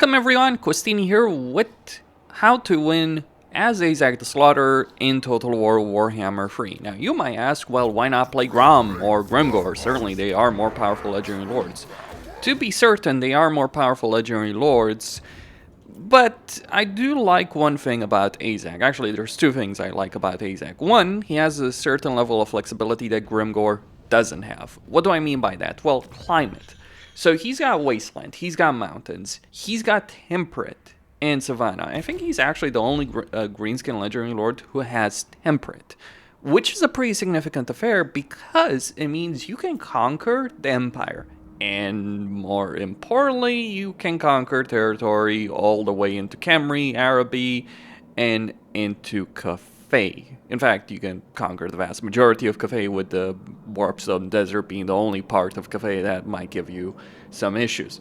Welcome everyone, Questini here with how to win as Azhag the Slaughterer in Total War Warhammer 3. Now you might ask, well, why not play Grom or Grimgor? Certainly they are more powerful legendary lords. To be certain, they are more powerful legendary lords, but I do like one thing about Azhag. Actually, there's two things I like about Azhag. One, he has a certain level of flexibility that Grimgor doesn't have. What do I mean by that? Well, climate. So he's got wasteland, he's got mountains, he's got temperate and savanna. I think he's actually the only Greenskin legendary lord who has temperate, which is a pretty significant affair because it means you can conquer the empire. And more importantly, you can conquer territory all the way into Khemri, Araby, and into Cathay. In fact, you can conquer the vast majority of Cathay, with the Warpstone Desert being the only part of Cathay that might give you some issues.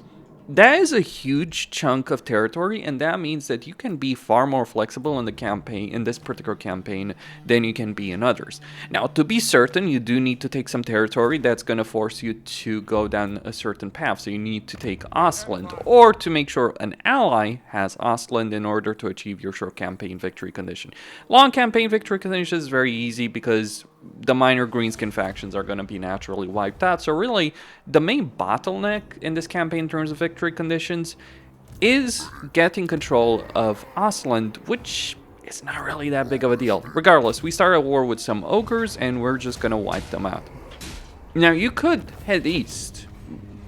That is a huge chunk of territory, and that means that you can be far more flexible in the campaign, in this particular campaign, than you can be in others. Now, to be certain, you do need to take some territory that's going to force you to go down a certain path. So you need to take Ostland, or to make sure an ally has Ostland in order to achieve your short campaign victory condition. Long campaign victory condition is very easy because the minor Greenskin factions are going to be naturally wiped out. So really, the main bottleneck in this campaign in terms of victory conditions is getting control of Ostland, which is not really that big of a deal. Regardless, we start a war with some ogres, and we're just going to wipe them out. Now, you could head east.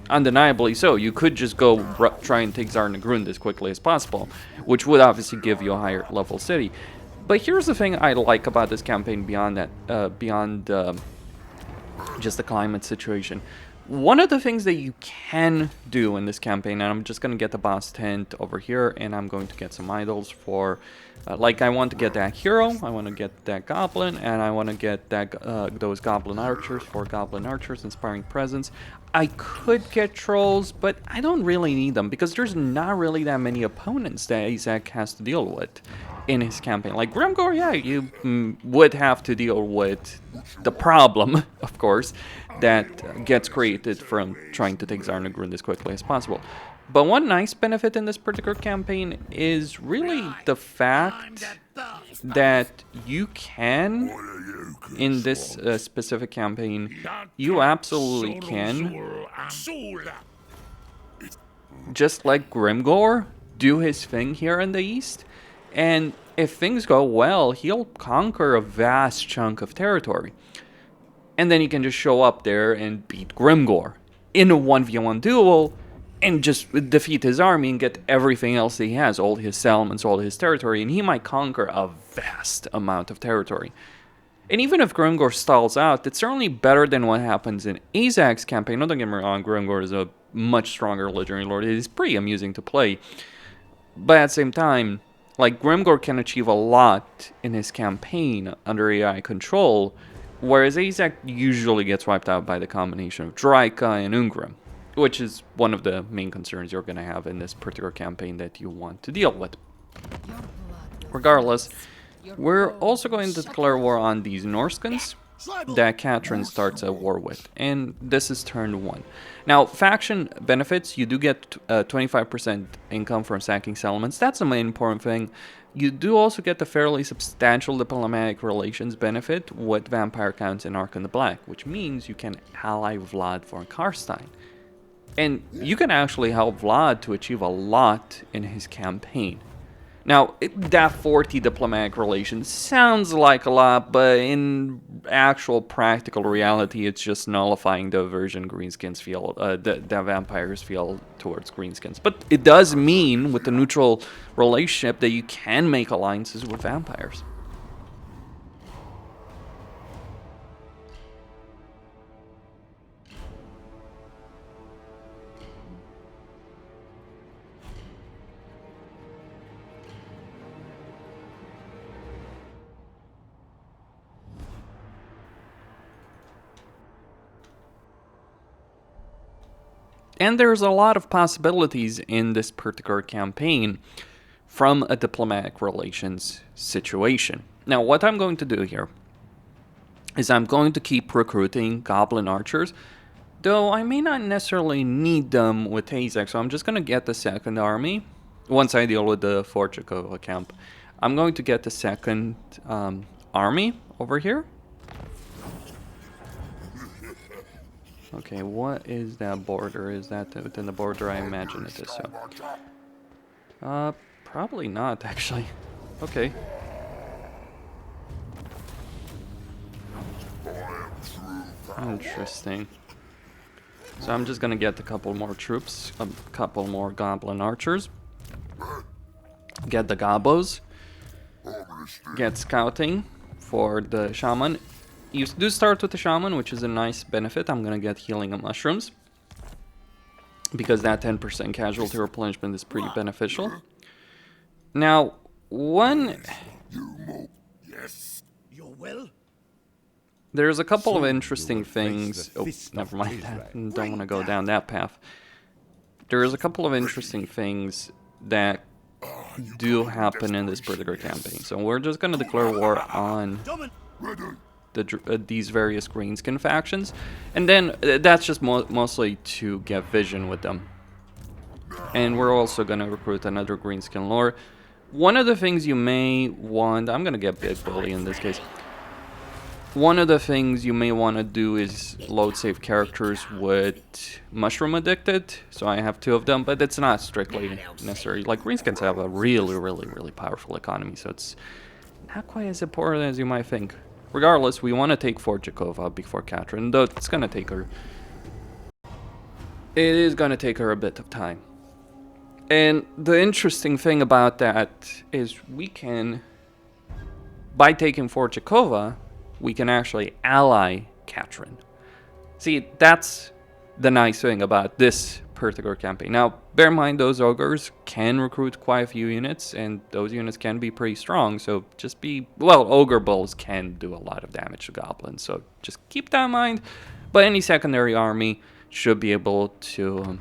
Undeniably so. You could just go try and take Zarnagrund as quickly as possible, which would obviously give you a higher level city. But here's the thing I like about this campaign beyond that, just the climate situation. One of the things that you can do in this campaign, and I'm just going to get the boss tent over here, and I'm going to get some idols for, like I want to get that hero, I want to get that goblin, and I want to get that those goblin archers for goblin archers, inspiring presence. I could get trolls, but I don't really need them because there's not really that many opponents that Azhag has to deal with in his campaign. Like Grimgor, yeah, you would have to deal with the problem, of course, that gets created from trying to take Zarnagrund as quickly as possible. But one nice benefit in this particular campaign is really the fact that you can, in this specific campaign, you absolutely can just let Grimgor do his thing here in the east, and if things go well, he'll conquer a vast chunk of territory. And then he can just show up there and beat Grimgor in a 1v1 duel and just defeat his army and get everything else he has, all his settlements, all his territory, and he might conquer a vast amount of territory. And even if Grimgor stalls out, it's certainly better than what happens in Azhag's campaign. Don't get me wrong, Grimgor is a much stronger legendary lord. It is pretty amusing to play. But at the same time, like, Grimgor can achieve a lot in his campaign under AI control, whereas Azhag usually gets wiped out by the combination of Draika and Ungrim, which is one of the main concerns you're going to have in this particular campaign that you want to deal with. Regardless, we're also going to declare war on these Norskins that Katrin starts a war with, and this is turn 1. Now, faction benefits, you do get 25% income from sacking settlements. That's the main important thing. You do also get the fairly substantial diplomatic relations benefit with vampire counts and Ark in the Black, which means you can ally Vlad for Karstein. And you can actually help Vlad to achieve a lot in his campaign. Now, that 40 diplomatic relations sounds like a lot, but in actual practical reality, it's just nullifying the aversion Greenskins feel, the vampires feel towards Greenskins. But it does mean, with the neutral relationship, that you can make alliances with vampires. And there's a lot of possibilities in this particular campaign from a diplomatic relations situation. Now, what I'm going to do here is I'm going to keep recruiting goblin archers, though I may not necessarily need them with Azhag, so I'm just going to get the second army once I deal with the Forchakova camp. I'm going to get the second army over here. Okay, what is that border? Is that within the border? I imagine it is so. Probably not, actually. Okay. Interesting. So I'm just gonna get a couple more troops, a couple more goblin archers. Get the gobos. Get scouting for the shaman. You do start with the shaman, which is a nice benefit. I'm gonna get healing of mushrooms, because that 10% casualty replenishment is pretty beneficial. Now, there's a couple of interesting things. Oh, never mind that. Don't want to go down that path. There's a couple of interesting things that do happen in this particular campaign. So we're just going to declare war on these various Greenskin factions. And then that's just mostly to get vision with them. And we're also going to recruit another Greenskin lore. One of the things you may want... I'm going to get Big Bully in this case. One of the things you may want to do is load save characters with Mushroom Addicted. So I have 2 of them, but it's not strictly necessary. Like, Greenskins have a really powerful economy, so it's not quite as important as you might think. Regardless, we want to take Forchakova before Katrin, though it's going to take her... It is going to take her a bit of time. And the interesting thing about that is we can, by taking Forchakova, we can actually ally Katrin. See, that's the nice thing about this particular campaign. Now, bear in mind those ogres can recruit quite a few units, and those units can be pretty strong, so just be... Well, ogre bulls can do a lot of damage to goblins, so just keep that in mind. But any secondary army should be able to...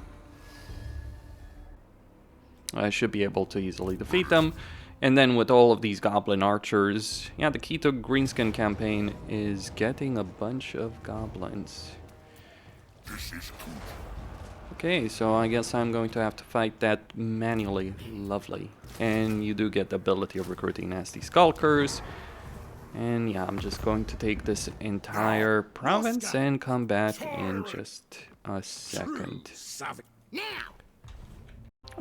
easily defeat them. And then with all of these goblin archers, yeah, the key to Greenskin campaign is getting a bunch of goblins. Okay, so I guess I'm going to have to fight that manually. Lovely. And you do get the ability of recruiting nasty skulkers. And yeah, I'm just going to take this entire province and come back in just a second.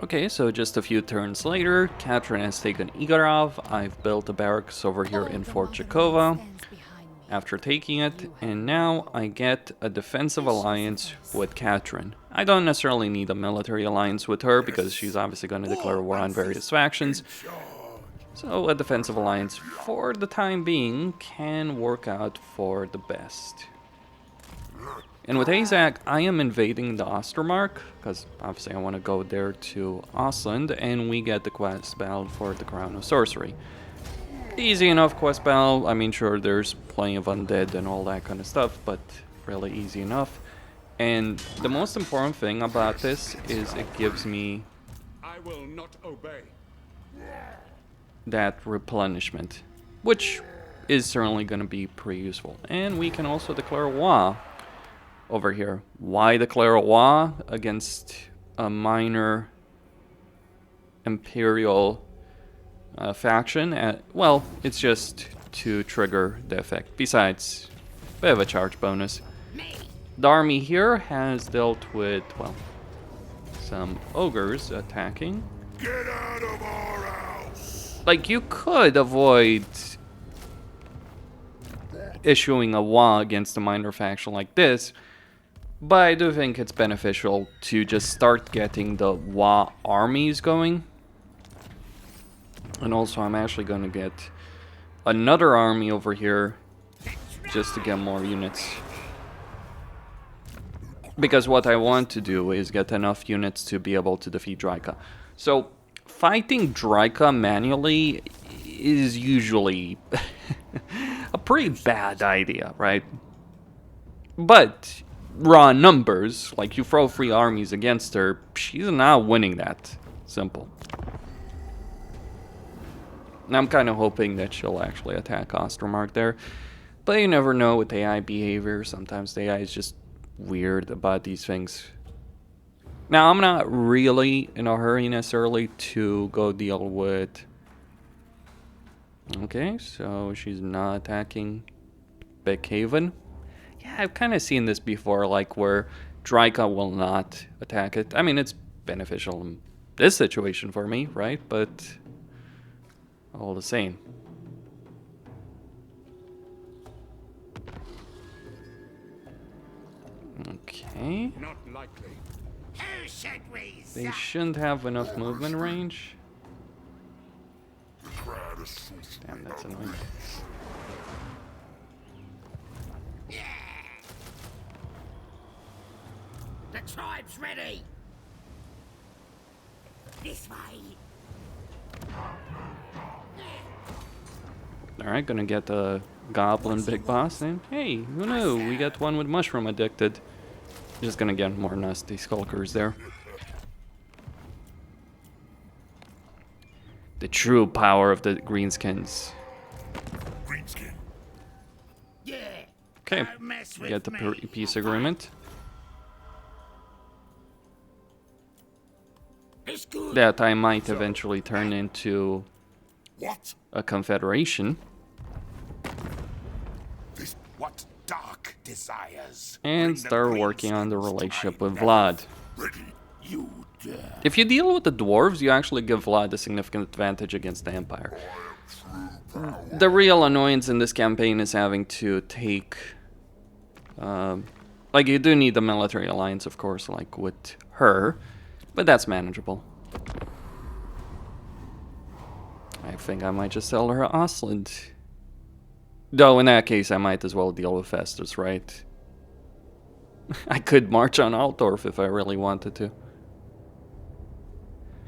Okay, so just a few turns later, Katrin has taken Igorov. I've built a barracks over here in Forchakova after taking it, and now I get a defensive alliance with Katrin. I don't necessarily need a military alliance with her because she's obviously going to declare war on various factions. So a defensive alliance for the time being can work out for the best. And with Azhag, I am invading the Ostermark, because obviously I want to go there to Ostland, and we get the quest battle for the Crown of Sorcery. Easy enough quest battle. I mean, sure, there's plenty of undead and all that kind of stuff, but really easy enough. And the most important thing about this is it gives me I will not obey. that replenishment, which is certainly going to be pretty useful. And we can also declare war over here. Why declare a war against a minor imperial faction? Well, it's just to trigger the effect. Besides, we have a charge bonus. The army here has dealt with, well, some ogres attacking. Get out of our house! Like, you could avoid issuing a war against a minor faction like this, but I do think it's beneficial to just start getting the Wa armies going. And also I'm actually going to get another army over here just to get more units. Because what I want to do is get enough units to be able to defeat Draika. So fighting Draika manually is usually a pretty bad idea, right? But raw numbers, like you throw 3 armies against her, she's not winning that. Simple. And I'm kind of hoping that she'll actually attack Ostermark there. But you never know with AI behavior. Sometimes the AI is just weird about these things. Now, I'm not really in a hurry necessarily to go deal with... Okay, so she's not attacking Big Haven. Yeah, I've kind of seen this before, like where Draika will not attack it. I mean, it's beneficial in this situation for me, right? But all the same. Okay. Not likely. Who should we They shouldn't have enough movement range. Damn, that's annoying. The tribe's ready. This way. Alright, gonna get the goblin big boss then. Hey, who knew? We got one with mushroom addicted. Just gonna get more nasty skulkers there. The true power of the greenskins. Greenskin. Yeah. Okay, Don't mess with get the me. peace agreement. It's good. That I might eventually turn into What? a confederation. This what dark desires? And Bring the start working on the greenskins to relationship my with nether. Vlad. Ready. You dare. If you deal with the dwarves, you actually give Vlad a significant advantage against the Empire. The real annoyance in this campaign is having to take... like, you do need the military alliance, of course, like with her. But that's manageable. I think I might just sell her Ostland. Though, in that case, I might as well deal with Festus, right? I could march on Altdorf if I really wanted to.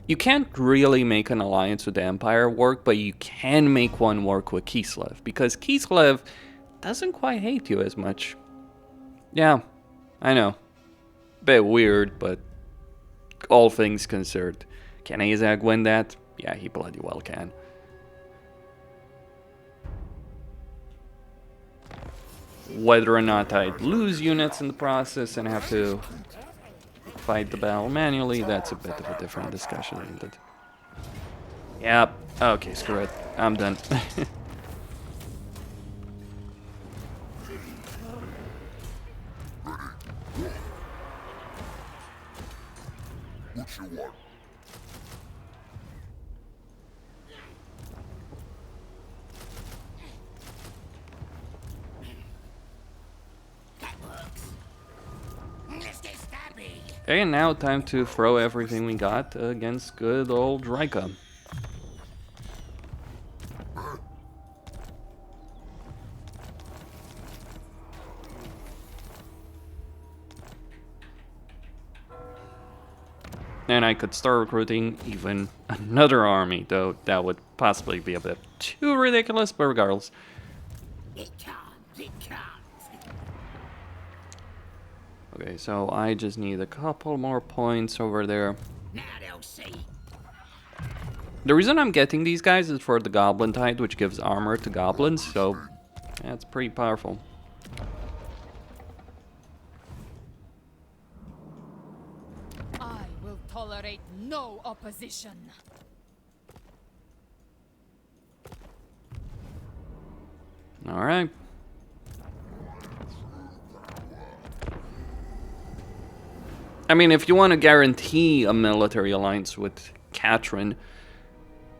You can't really make an alliance with the Empire work, but you can make one work with Kislev, because Kislev doesn't quite hate you as much. Yeah, I know. Bit weird, but all things considered. Can Azhag win that? Yeah, he bloody well can. Whether or not I'd lose units in the process and have to fight the battle manually, that's a bit of a different discussion, isn't it? Yep. Okay, screw it. I'm done. What you want? That works. Let's get stabby. Okay, and now time to throw everything we got against good old Draika. And I could start recruiting even another army, though that would possibly be a bit too ridiculous, but regardless. It can't. It can't. Okay, so I just need a couple more points over there. Now they'll see. The reason I'm getting these guys is for the Goblin Tide, which gives armor to goblins, so that's pretty powerful. I will tolerate no opposition. Alright. I mean, if you want to guarantee a military alliance with Katrin,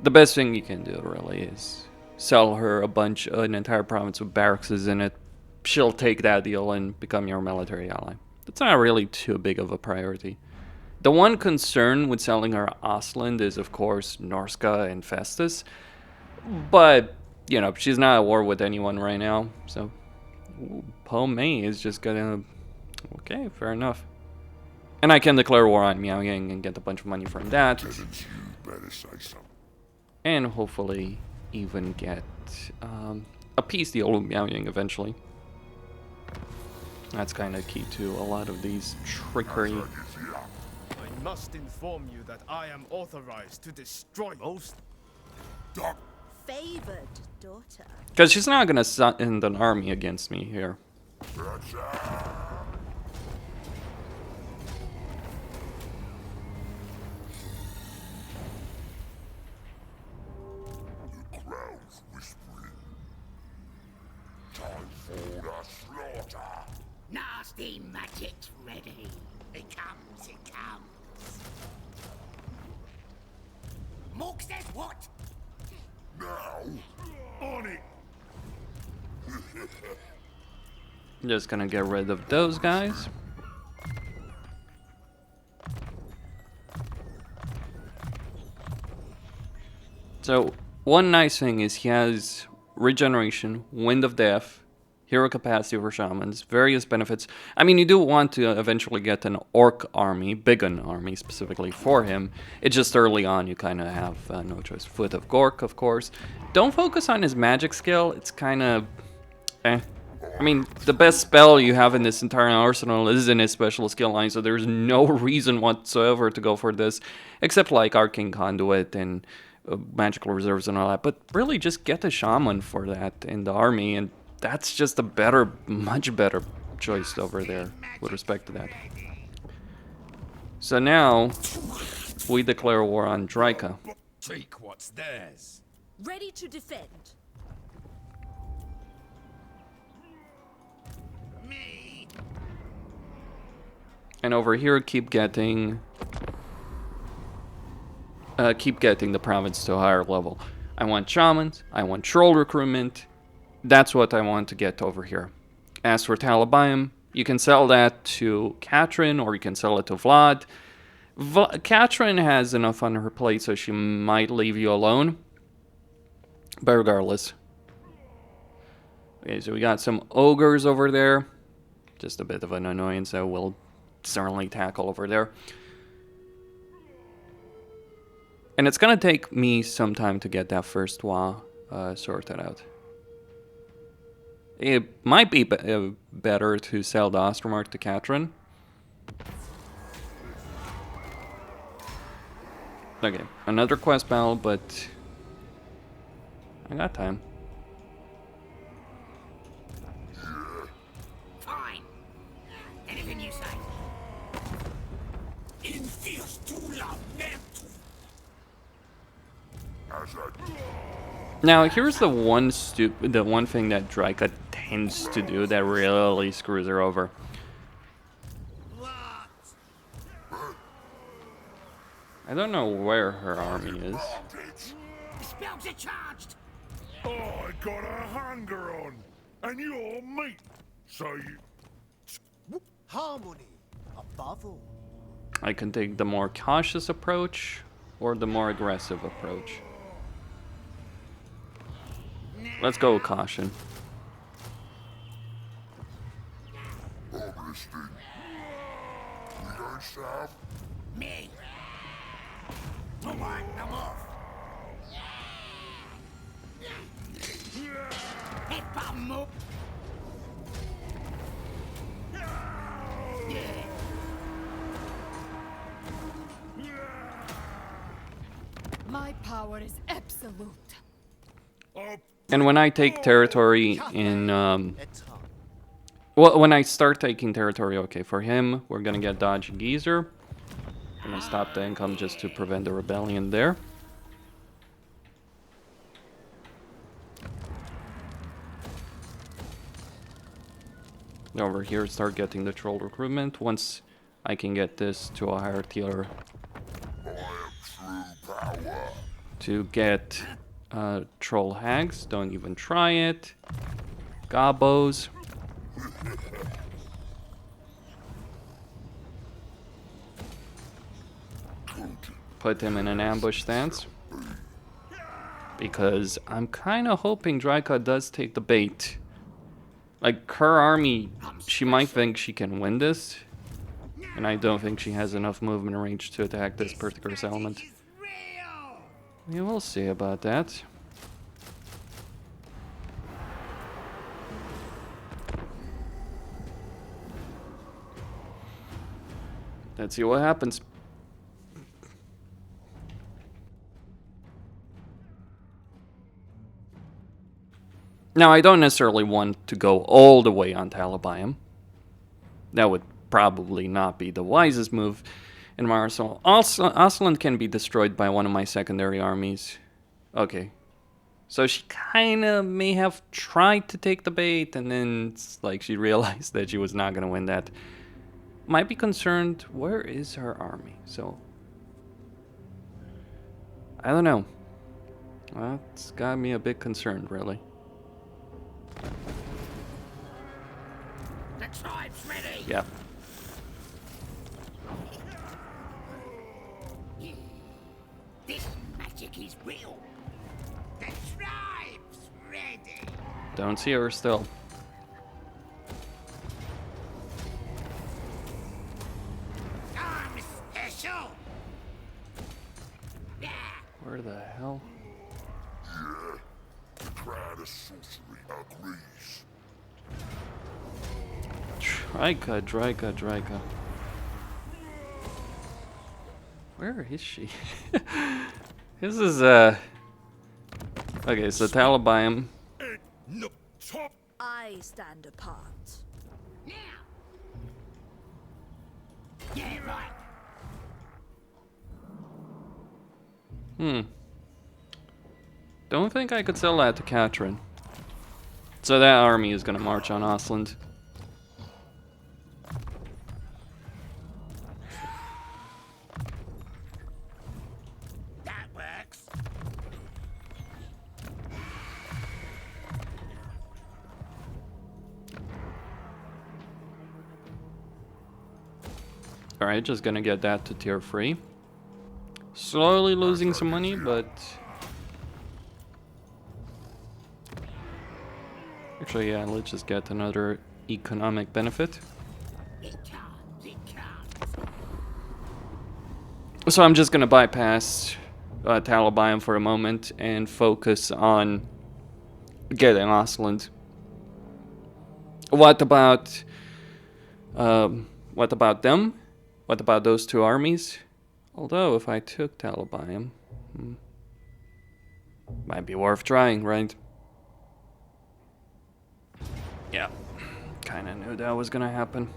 the best thing you can do really is sell her an entire province with barracks in it. She'll take that deal and become your military ally. It's not really too big of a priority. The one concern with selling her Ostland is, of course, Norska and Festus. But, you know, she's not at war with anyone right now. So, May is just gonna... Okay, fair enough. And I can declare war on Miao Yang and get a bunch of money from that. Didn't you better say something? And hopefully even get a peace deal with Miao Yang eventually. That's kind of key to a lot of these trickery. I must inform you that I am authorized to destroy most. Dark. Favored daughter. Because she's not going to send an army against me here. For the slaughter. Nasty magic's ready. It comes, it comes. Mork says what? Now, on it. Just gonna get rid of those guys. So, one nice thing is he has regeneration, Wind of Death, hero capacity for shamans, various benefits. I mean, you do want to eventually get an orc army, Biggin army specifically for him. It's just early on you kind of have no choice. Foot of Gork, of course. Don't focus on his magic skill, it's kind of eh. I mean, the best spell you have in this entire arsenal is in his special skill line, so there's no reason whatsoever to go for this, except like Arcane Conduit and magical reserves and all that. But really, just get a shaman for that in the army, and that's just a better, much better choice over there with respect to that. So now, we declare war on Draika. Take what's theirs. Ready to defend. Me. And over here, keep getting the province to a higher level. I want shamans, I want troll recruitment. That's what I want to get over here. As for Talabayam, you can sell that to Katrin or you can sell it to Vlad. Katrin has enough on her plate, so she might leave you alone. But regardless. Okay, so we got some ogres over there. Just a bit of an annoyance that we'll certainly tackle over there. And it's gonna take me some time to get that first Wa sorted out. It might be better to sell the Ostermark to Katrin. Okay, another quest battle, but I got time. Fine. Anything you say. Azhag. Now, here's the one thing that Draika tends to do that really screws her over. I don't know where her army is. The spells are charged. Oh, I got a hanger on, and you're meat. So you. Harmony above all. I can take the more cautious approach or the more aggressive approach. Let's go with caution. Obviously. We going south? Me. All right, I'm off. Hey, bum up. My power is absolute. And when I take territory in, It's hard. well, when I start taking territory, okay, for him, we're gonna get Dodge Geezer. Gonna stop the income just to prevent the rebellion there. Over here, start getting the troll recruitment. Once I can get this to a higher tier, I am true power. to get troll hags. Don't even try it. Gobos. Put him in an ambush stance. Because I'm kind of hoping Draika does take the bait. Like, her army, she might think she can win this. And I don't think she has enough movement range to attack this particular settlement. We will see about that. Let's see what happens. Now, I don't necessarily want to go all the way on Talabayam. That would probably not be the wisest move in my arsenal. Aslan can be destroyed by one of my secondary armies. Okay. So she kind of may have tried to take the bait, and then it's like she realized that she was not going to win that. Might be concerned, where is her army? So, I don't know. That's got me a bit concerned, really. The tribe's ready. Yeah. This magic is real. The tribe's ready. Don't see her still. I'm special. Yeah. Where the hell? The crowd of sorcery agrees. Draika. Where is she? This is, okay, so Talibium. No top. I stand apart. Now. Yeah, right. Don't think I could sell that to Katrin. So that army is gonna march on Osland. That works. Alright, just gonna get that to tier 3. Slowly losing some money, but... Actually, yeah, let's just get another economic benefit. It comes. So I'm just gonna bypass Talibium for a moment and focus on getting Osland. What about them? What about those two armies? Although if I took Talibium, might be worth trying, right? Yeah, kinda knew that was gonna happen.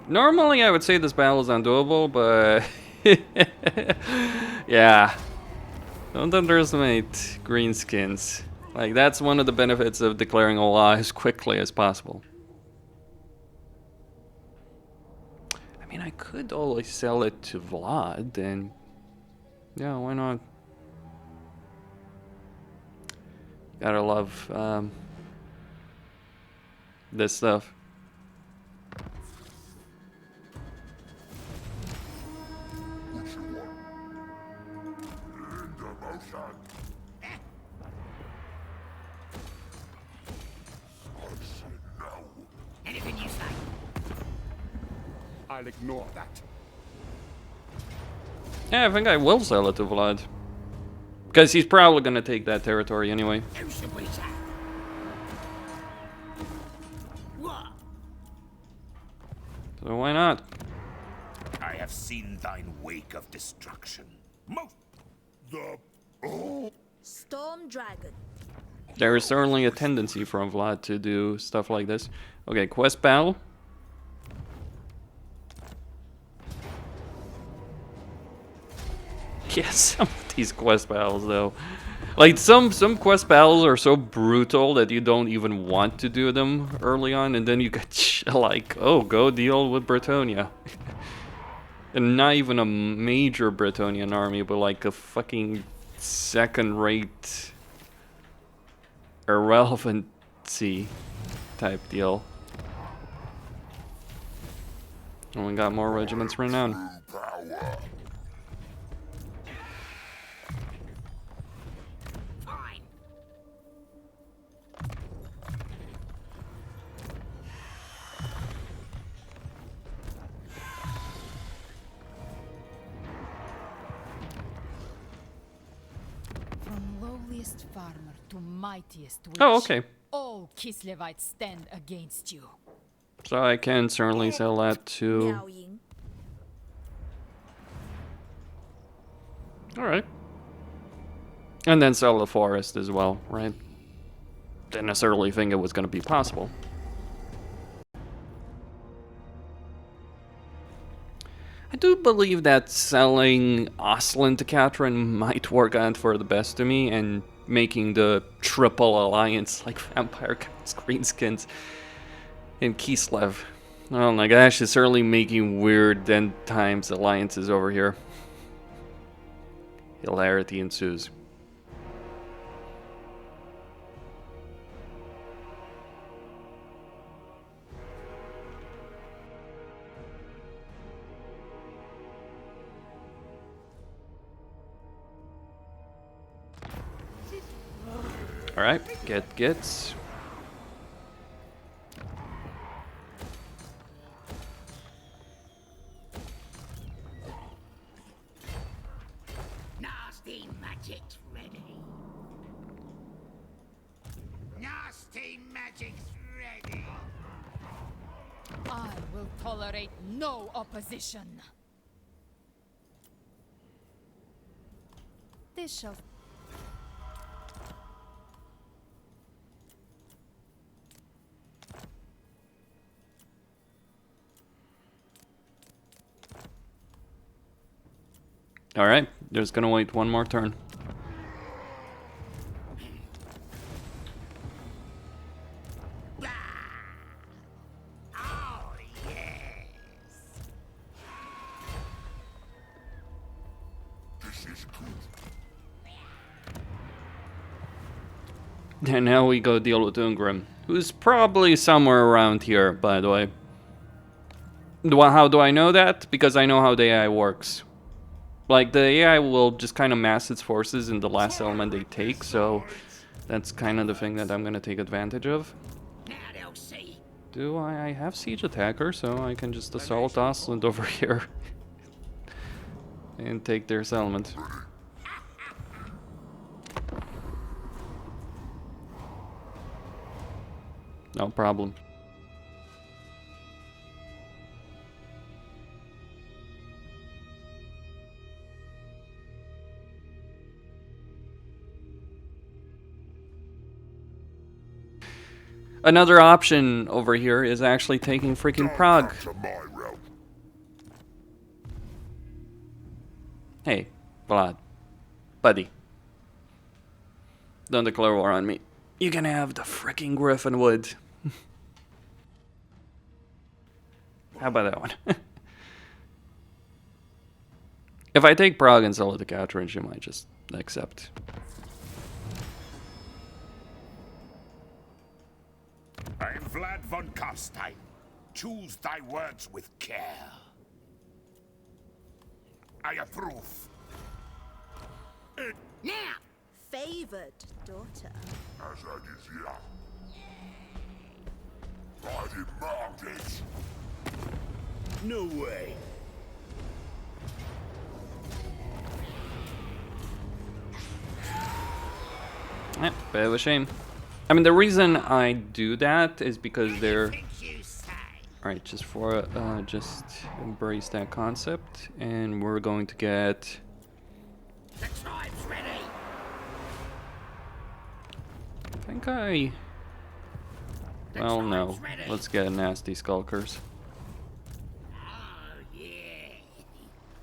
Normally I would say this battle is undoable, but yeah. Don't underestimate greenskins. Like, that's one of the benefits of declaring a law as quickly as possible. I mean, I could always sell it to Vlad, and yeah, why not? Gotta love this stuff. What you want? Into motion. I said no. Anything you say. I'll ignore that. Yeah, I think I will sell it to Vlad. Because he's probably gonna take that territory anyway. Who should we say? What? So why not? I have seen thine wake of destruction. Most The oh. Storm Dragon. There is certainly a tendency from Vlad to do stuff like this. Okay, quest battle. Yeah, some of these quest battles though. Like some quest battles are so brutal that you don't even want to do them early on, and then you get like, oh, go deal with Bretonia. And not even a major Bretonian army, but like a fucking second-rate irrelevancy type deal. And we got more regiments renowned. Power. Fine. From lowliest farmer to mightiest witch. Oh, okay. All Kislevites stand against you. So I can certainly sell that to... Miaoying. Alright. And then sell the forest as well, right? Didn't necessarily think it was going to be possible. I do believe that selling Aslan to Catherine might work out for the best to me, and making the triple alliance like Vampire Counts, Greenskins, and Kislev. Well, Nagash is certainly making weird end times alliances over here. Hilarity ensues. Alright, gets. Nasty magic's ready. Nasty magic's ready. I will tolerate no opposition. This shall. Alright, just gonna wait one more turn. Oh, yes. This is good. And now we go deal with Ungrim, who's probably somewhere around here, by the way. How do I know that? Because I know how the AI works. Like, the AI will just kind of mass its forces in the last element they take, so that's kind of the thing that I'm going to take advantage of. Now they'll see. Do I have Siege Attacker, so I can just assault Aslan over here. And take their settlement. No problem. Another option over here is actually taking freaking Prague. To my realm. Hey, Vlad. Buddy. Don't declare war on me. You can have the freaking Griffin Wood. How about that one? If I take Prague and sell it to Catherine, she might just accept. I am Vlad von Karstein. Choose thy words with care. I approve. Now. Favored daughter. Azhag is here. I demand it. No way. Yeah, bit of a shame. I mean, the reason I do that is because they're... Think you say. Alright, just embrace that concept, and we're going to get... The tribe's ready. I think I... Well, no. Let's get nasty skulkers. Oh, yeah.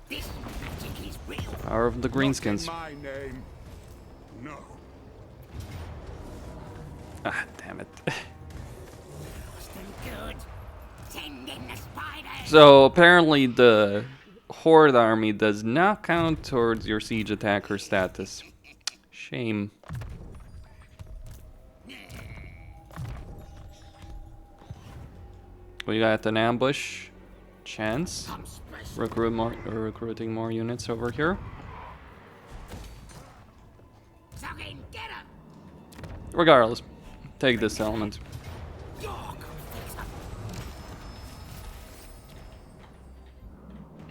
This magic is real. Power of the Greenskins. My name. No. Ah, damn it. Good. Send in the spiders. So, apparently the Horde army does not count towards your siege attacker status. Shame. We got an ambush chance. Recruiting more units over here. Fucking get him. Regardless, take this element.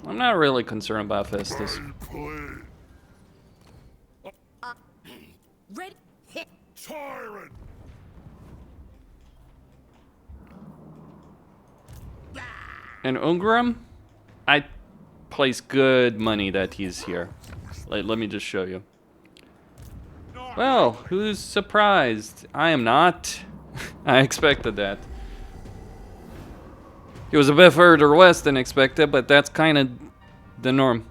I'm not really concerned about Festus. Play. Ready. Tyrant. And Ungrim, I place good money that he's here. Let me just show you. Well, who's surprised? I am not. I expected that. He was a bit further west than expected, but that's kind of the norm.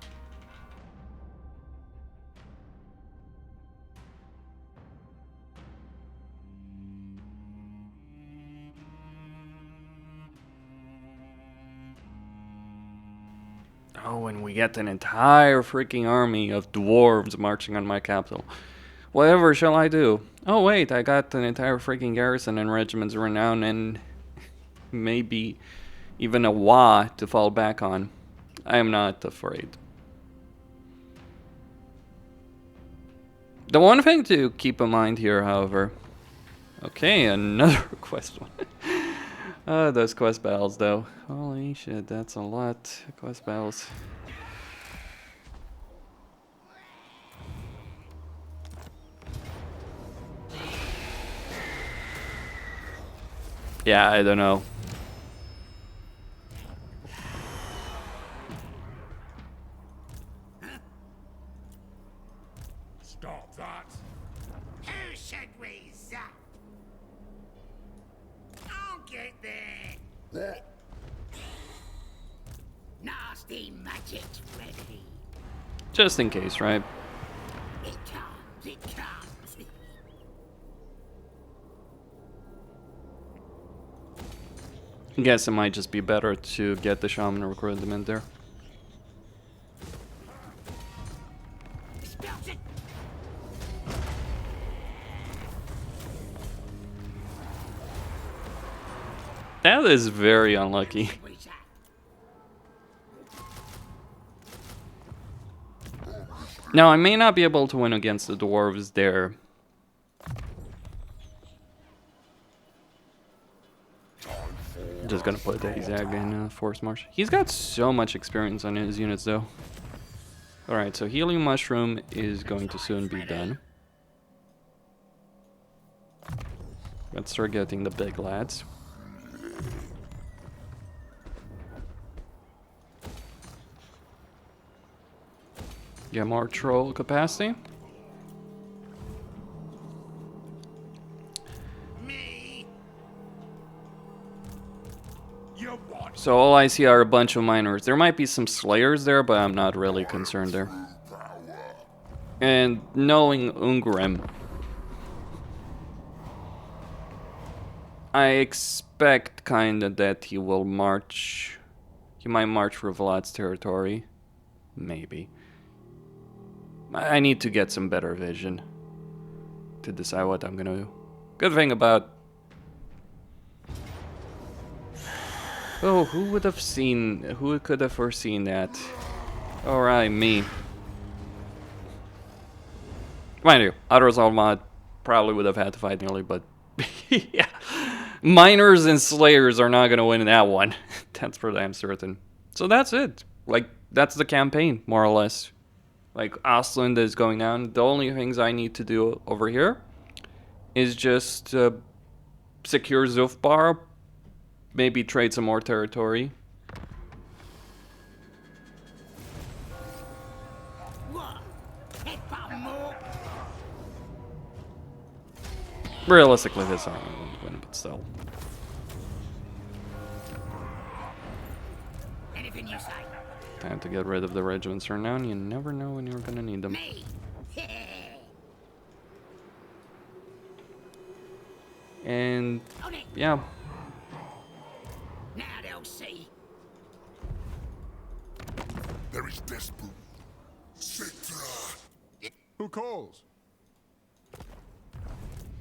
Oh, and we get an entire freaking army of dwarves marching on my capital. Whatever shall I do? Oh wait, I got an entire freaking garrison and regiment's renown and maybe even a Wa to fall back on. I am not afraid. The one thing to keep in mind here, however... Okay, another quest one. Those quest battles though. Holy shit, that's a lot of quest battles. Yeah, I don't know. Stop that! Who should we zap? I'll get there. Nasty magic's ready. Just in case, right? It comes, it comes. I guess it might just be better to get the shaman recruitment there. Spells it. That is very unlucky. We zap. Now, I may not be able to win against the dwarves there. Just gonna put Azhag in Force March. He's got so much experience on his units, though. Alright, so Healing Mushroom is going to soon be done. Let's start getting the big lads. Get more troll capacity. Me. You want So all I see are a bunch of miners. There might be some slayers there, but I'm not really concerned there. And knowing Ungrim, I expect kinda that he will march. He might march through Vlad's territory. Maybe. I need to get some better vision to decide what I'm gonna do. Good thing about... Oh, who would have seen... Who could have foreseen that? Alright, me. Mind you, others on mod probably would have had to fight nearly, but... yeah. Miners and Slayers are not gonna win that one. That's for damn certain. So that's it. Like, that's the campaign, more or less. Like, Ostland is going down. The only things I need to do over here is just secure Zufbar, maybe trade some more territory. What? Head for more? Realistically, this army won't win, but still. Anything you say. Time to get rid of the regiments for now, and you never know when you're gonna need them. Me. And On it. yeah, Now they'll see. there is desperate. Citra. Who calls?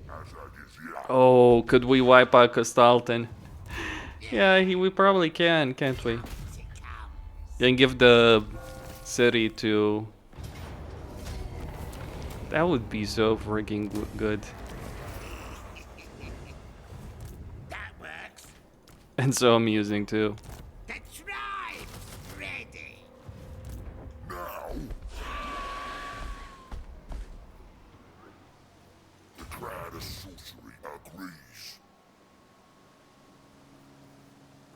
Azhag is here. oh, could we wipe out Costalton? Yeah, we probably can, can't we? It comes. And give the city to... That would be so freaking good. That works. And so amusing too. The tribe's ready. Now. The crowd of sorcery agrees.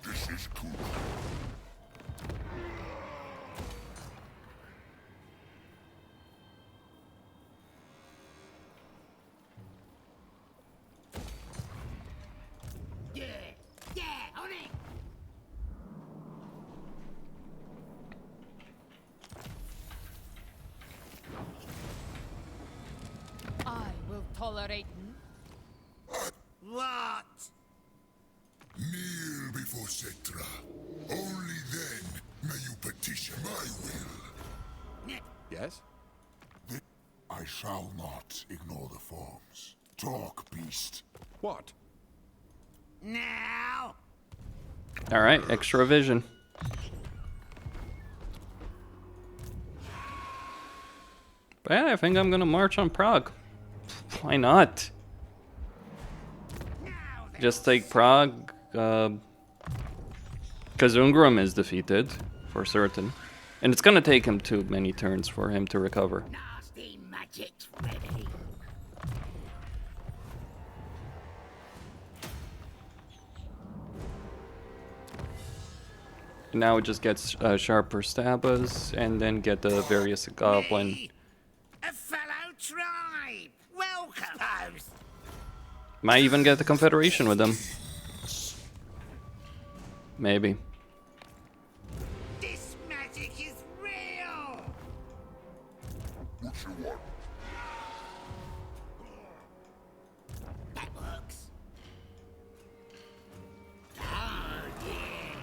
This is cool. Yeah. Yeah, on it. tolerate. What? Kneel before Cetra. Only then may you petition my will. Yes? I shall not ignore the forms. Talk, beast. What? Now? Alright, extra vision. But yeah, I think I'm gonna march on Prague. Why not? Just take Prague, because Ungram is defeated, for certain. And it's gonna take him too many turns for him to recover. Nasty magic's ready. Now it just gets sharper stabbers, and then get the various goblin. Me, a fellow tribe. Welcome. Might even get the confederation with them. Maybe. This magic is real. What you want? That works. Ah, yeah.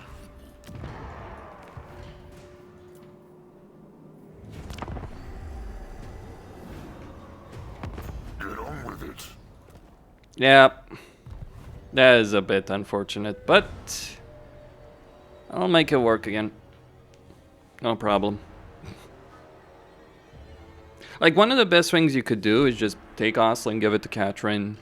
Get on with it. Yeah. That is a bit unfortunate, but I'll make it work again. No problem. Like, one of the best things you could do is just take Oslin, give it to Katrin.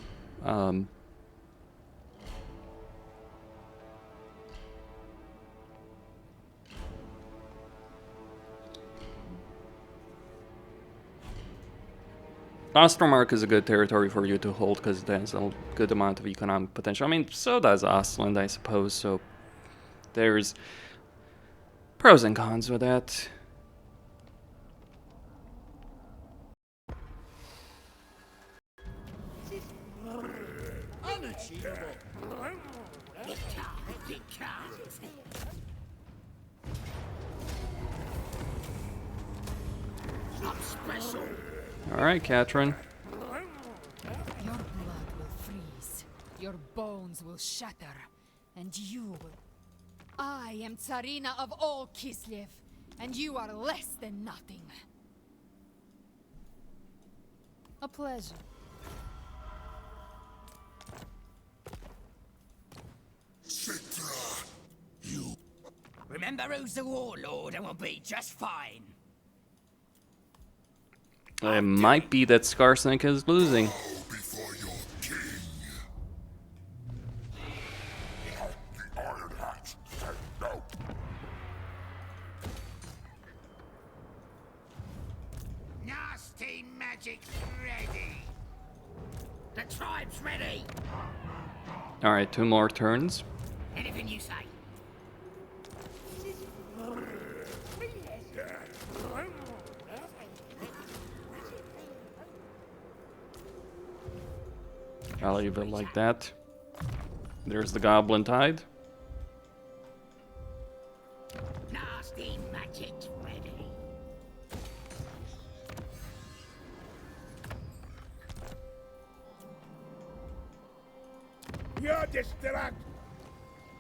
Ostermark is a good territory for you to hold because it has a good amount of economic potential. I mean, so does Ostland, I suppose, so there's pros and cons with that. I'm special. Alright, Katrin. Your blood will freeze, your bones will shatter, and you will... I am Tsarina of all Kislev, and you are less than nothing. A pleasure. Cetra, you. Remember who's the warlord and we'll be just fine. It might be that Skarsnik is losing. Bow before your king. The Iron Hat said no. Nasty magic's ready. The tribe's ready. Alright, 2 more turns. Anything you say. I'll leave it like that. There's the Goblin Tide. Nasty magic's ready. You're distract.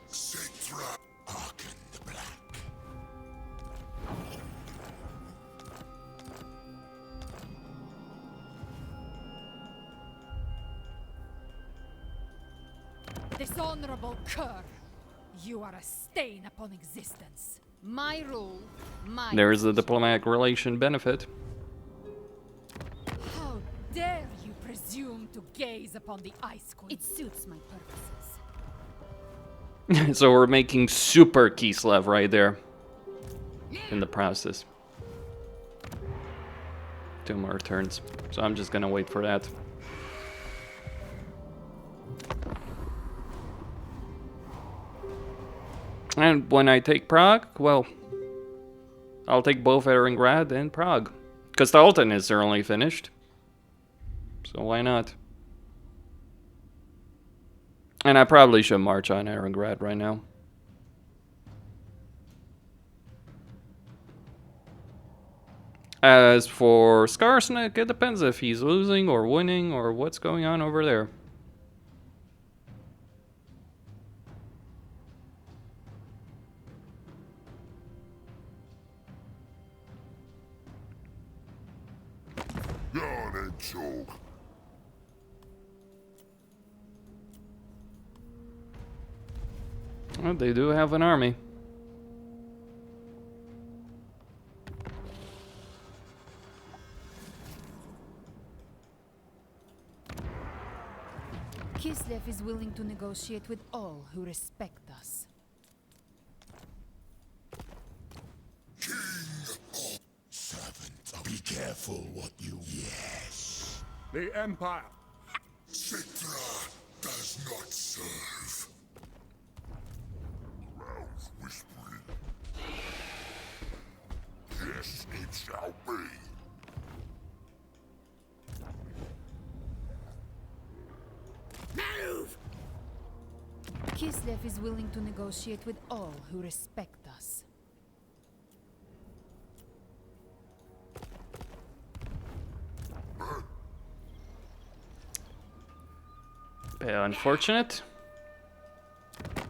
Cetra, hearken the black. Dishonorable cur! You are a stain upon existence. My rule, my... There's the diplomatic relation benefit. How dare you presume to gaze upon the Ice Queen? It suits my purposes. So we're making super Kislev right there. In the process. 2 more turns. So I'm just gonna wait for that. And when I take Prague, well, I'll take both Erengrad and Prague. Because Dalton is certainly finished. So why not? And I probably should march on Erengrad right now. As for Skarsnik, it depends if he's losing or winning or what's going on over there. Yarn and talk. Well, they do have an army. Kislev is willing to negotiate with all who respect us. Servant, be careful what you... Yes. The Empire. Citra does not serve. Crowns whispering. Yes, it shall be. Move! Kislev is willing to negotiate with all who respect us. Unfortunate.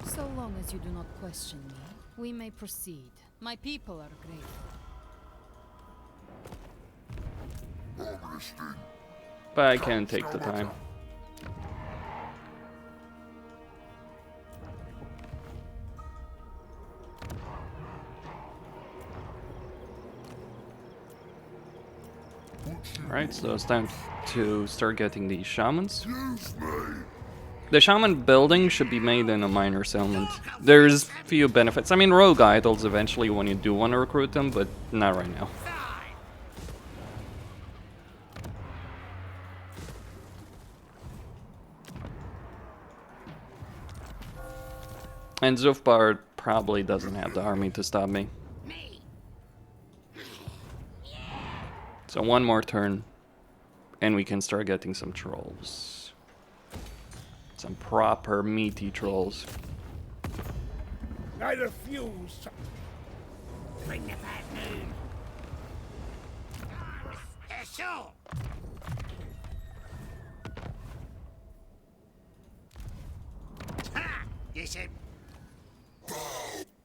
So long as you do not question me, we may proceed. My people are grateful. But I can take the time. Alright, so it's time to start getting these shamans. The shaman building should be made in a minor settlement. There's few benefits. I mean, rogue idols eventually when you do want to recruit them, but not right now. And Zufbar probably doesn't have the army to stop me. So one more turn, and we can start getting some trolls. Some proper meaty trolls. I refuse. Bring the bad news. Sure. Ha! You said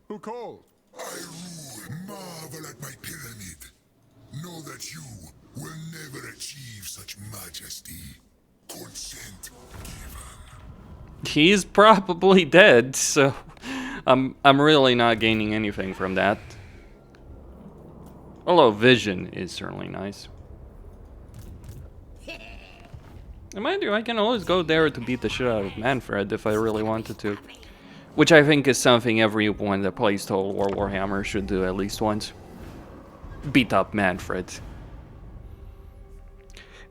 Who called? I rule. Marvel at my pyramid. Know that you will never achieve such majesty. Consent given. He's probably dead, so I'm really not gaining anything from that. Although vision is certainly nice. And mind you, I can always go there to beat the shit out of Manfred if I really wanted to. Which I think is something everyone that plays Total War Warhammer should do at least once. Beat up Manfred.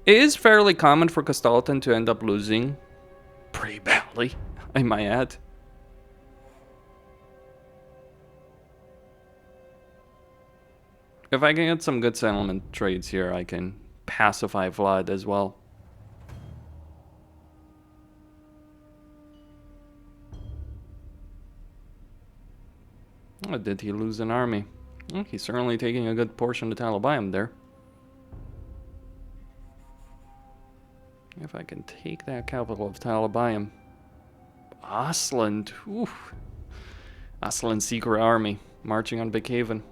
It is fairly common for Castalton to end up losing pretty badly, I might add. If I can get some good settlement trades here, I can pacify Vlad as well. Oh, did he lose an army? Well, he's certainly taking a good portion of Talabayam there. If I can take that capital of Talabayam. Aslan, oof. Aslan's secret army marching on Big-Haven.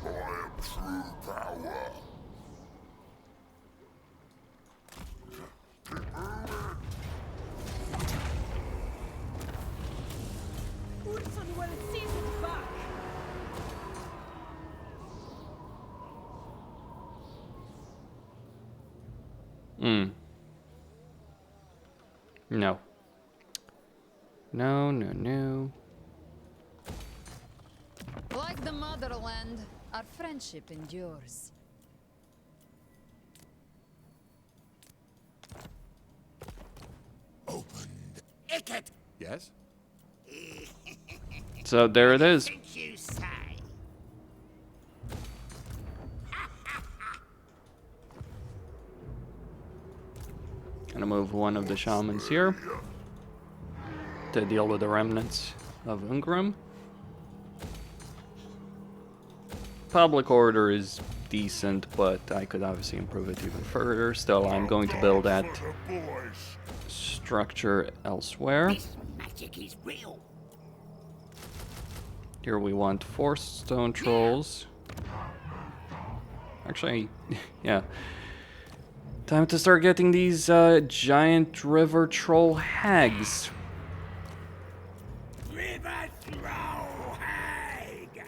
I am true power. No. No, no, no. Like the motherland, our friendship endures. Opened. Icket. Yes? So there it is. Think you say. Gonna move one of the shamans here to deal with the remnants of Ungram. public order is decent, but I could obviously improve it even further. Still, I'm going to build that structure elsewhere. This magic is real. Here we want 4 stone trolls. Actually, yeah. Time to start getting these giant river troll hags. River throw hag!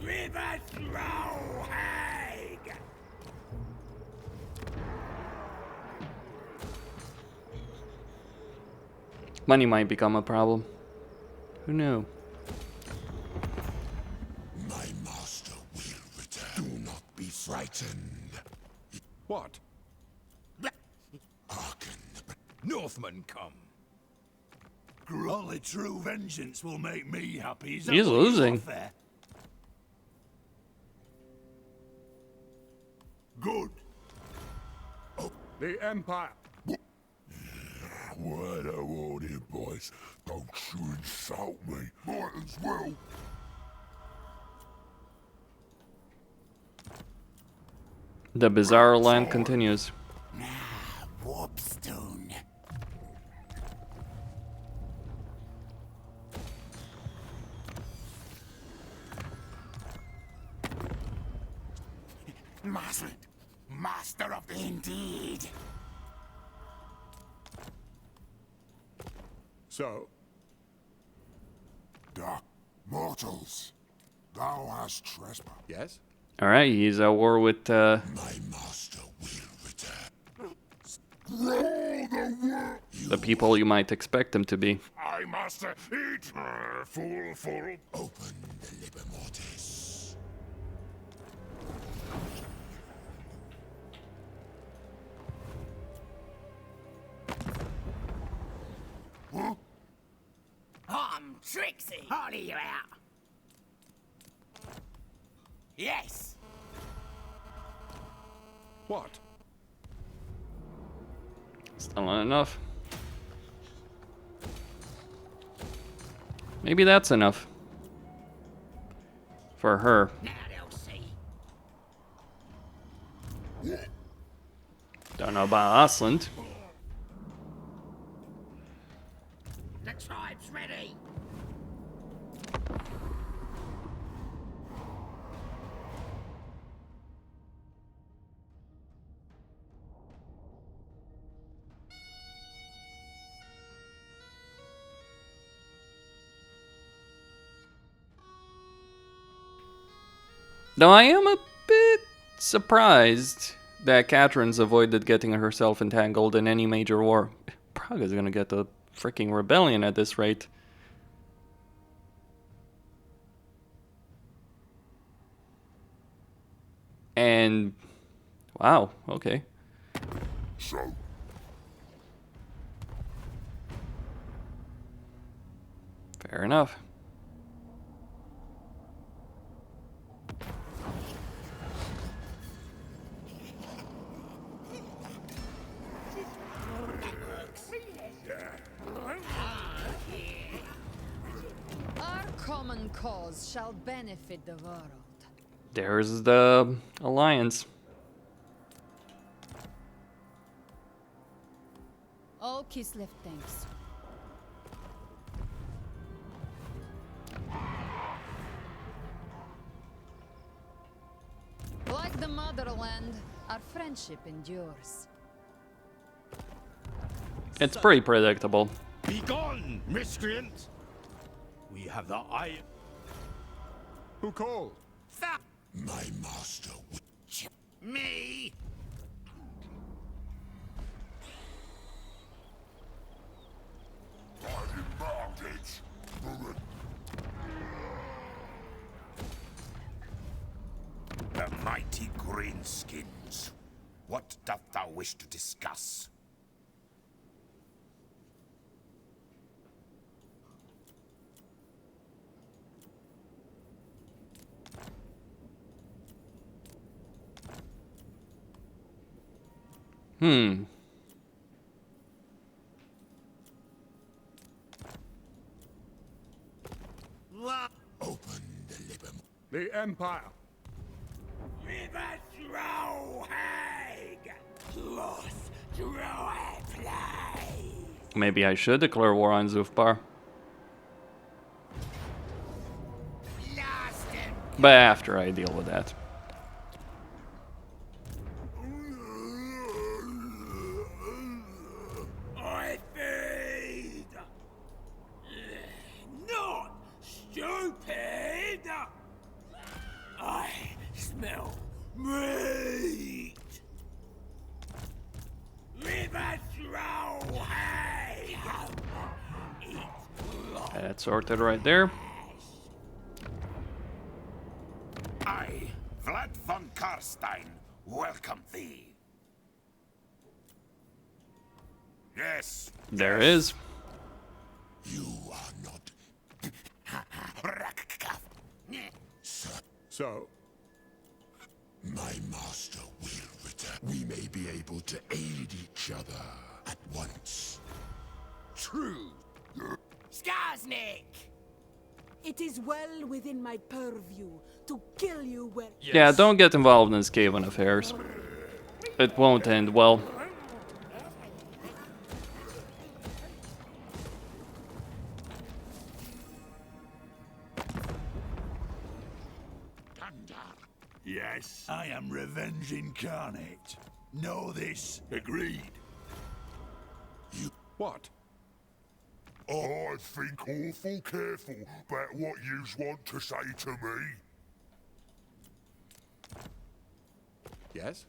River throw hag! Money might become a problem. Who knew? My master will return. Do not be frightened. What? Hearken. Northmen come. Only true vengeance will make me happy. Is that He's what you losing. offer? Good. The Empire. Word of warning, boys. Don't you insult me. Might as well. The bizarre land continues. Warpstone. Master of the indeed. So, Dark mortals, thou hast trespassed. yes? Alright, he's at war with My master will return. the people you might expect him to be. I master eat. Full. Open the liber mortis. I'm Trixie. Harley, you out. Yes. What? Still not enough. Maybe that's enough. For her. Now they'll see. Don't know about Asland. The tribe's ready. Though I am a bit surprised that Catherine's avoided getting herself entangled in any major war. Praga's gonna get the freaking rebellion at this rate. And wow, okay. So, Fair enough. Our common cause shall benefit the world. There's the alliance. All Kislev thanks. Like the motherland, our friendship endures. It's pretty predictable. Be gone, miscreant! We have the eye. Who called? my master will... Me. The mighty Greenskins. What doth thou wish to discuss? Open the liber... The Empire. Maybe I should declare war on Zufbar. But after I deal with that. I feed. Not stupid. I smell meat. That's sorted right there. I, Vlad von Karstein, welcome thee. Yes. There is. You are not. So, My master will return. We may be able to aid each other at once. true. Skarsnik! It is well within my purview to kill you where... Yeah, don't get involved in Skaven affairs. It won't end well. Yes, I am revenge incarnate. Know this? Agreed. What? I think awful careful about what yous want to say to me. Yes?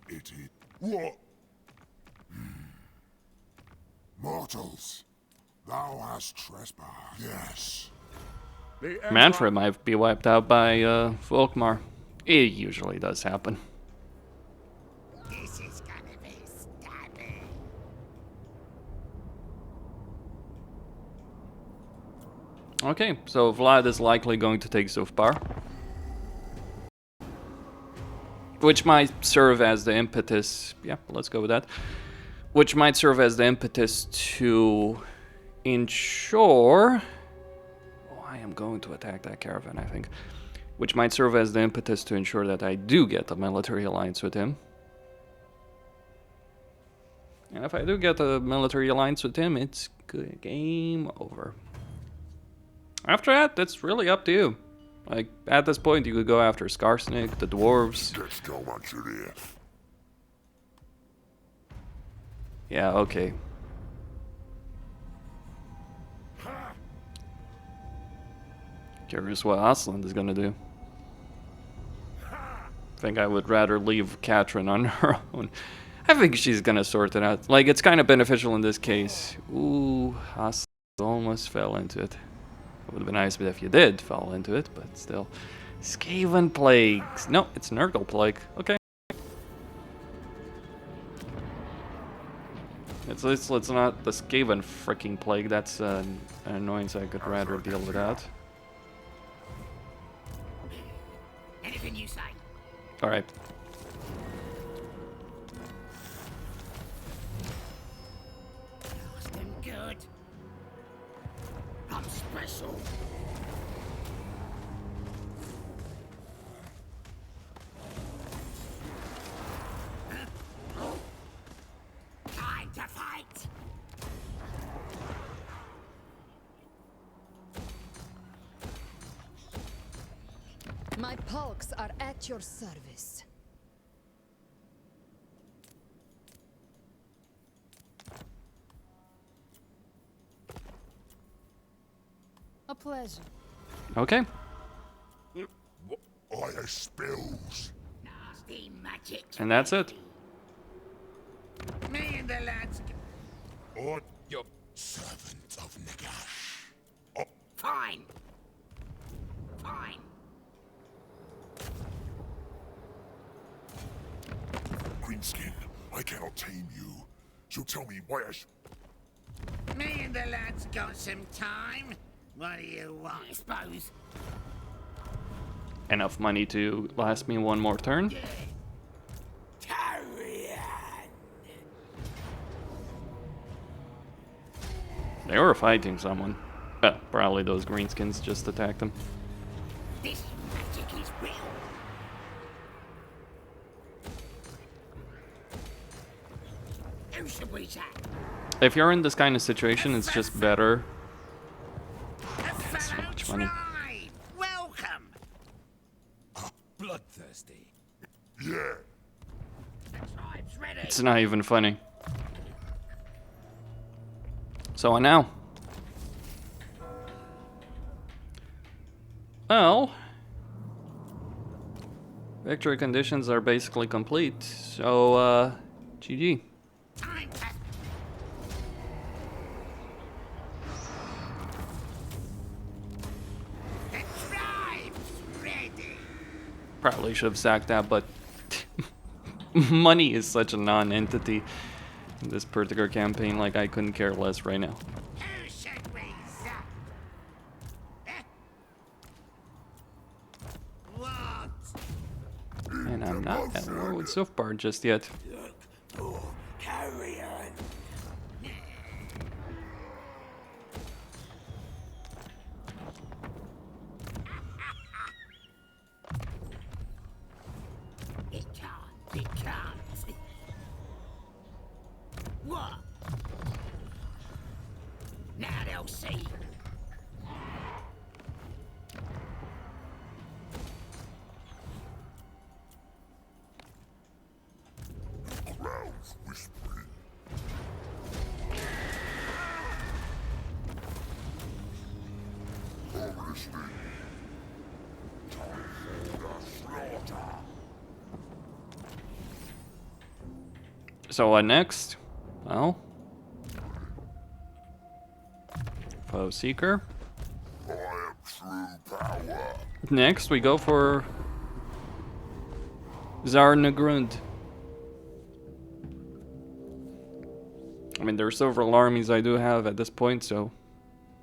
It is. What? Mortals, thou hast trespassed. Yes. The Empire. Manfred might be wiped out by Volkmar. It usually does happen. This is gonna be stabbing. Okay, so Vlad is likely going to take Zufbar. Which might serve as the impetus... Yeah, let's go with that. Which might serve as the impetus to ensure... Oh, I am going to attack that caravan, I think. Which might serve as the impetus to ensure that I do get a military alliance with him. And if I do get a military alliance with him, it's good. Game over. After that, that's really up to you. Like, at this point, you could go after Skarsnik, the dwarves. Let's go on to there. Yeah, okay. Curious what Aslan is gonna do. Think I would rather leave Katrin on her own. I think she's gonna sort it out. Like, it's kind of beneficial in this case. Ooh, Aslan almost fell into it. It would have been nice if you did fall into it, but still. Skaven Plagues. No, it's Nurgle Plague. Okay. It's not the Skaven freaking Plague. That's an annoyance I could rather deal without. Anything you say. Alright. Lost him good. I'm special. Time to fight. My pulks are at your service. A pleasure. Okay. I spills. Nasty magic. And that's it. Me and the lads. Or Your servant of Nagash. Fine. Fine. Greenskin, I cannot tame you. So tell me why I Me and the lads got some time. What do you want? I suppose. Enough money to last me one more turn. Carry on. They were fighting someone. Well, probably those greenskins just attacked them. This Who should we say? If you're in this kind of situation, it's just better. A So fellow much money. tribe. Welcome. Bloodthirsty. Yeah. The tribe's ready. It's not even funny. So now. Well, victory conditions are basically complete. So, GG. Time to... The tribe's ready. Probably should have sacked that, but money is such a non-entity in this particular campaign. Like, I couldn't care less right now. Who should we zap? What? And I'm not at war with Silfbar just yet. Carry on. It can't. It can't. What? Now they'll see. Crowds whispering. Obviously. Time for the slaughter. So what next? Well, Foe Seeker. I am true power. Next, we go for Zarnagrund. I mean, there are several armies I do have at this point, so...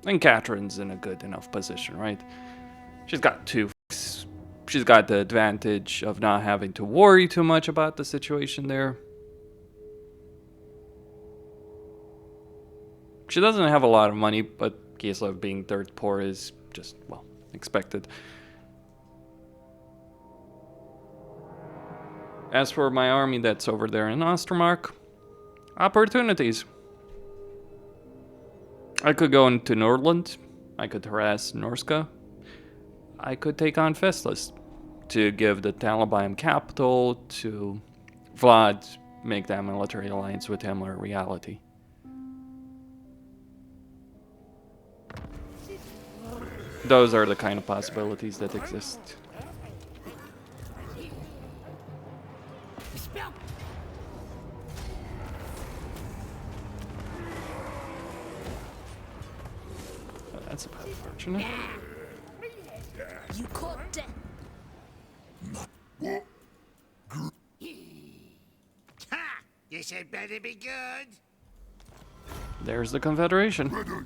And Catherine's in a good enough position, right? She's got 2. She's got the advantage of not having to worry too much about the situation there. She doesn't have a lot of money, but Kislev being third poor is just, well, expected. As for my army that's over there in Ostermark, opportunities. I could go into Nordland, I could harass Norska, I could take on Festus to give the Taliban capital to Vlad, make that military alliance with him a reality. Those are the kind of possibilities that exist. Spell. That's a bit unfortunate. You caught death. Ha! This had better be good. There's the Confederation.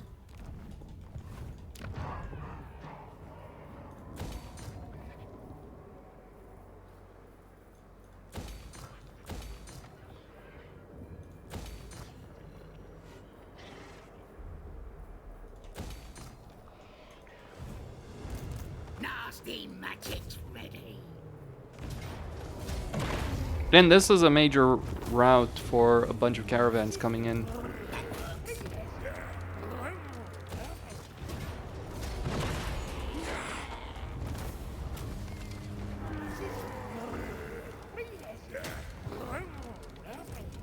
Nasty magic's ready. And this is a major route for a bunch of caravans coming in.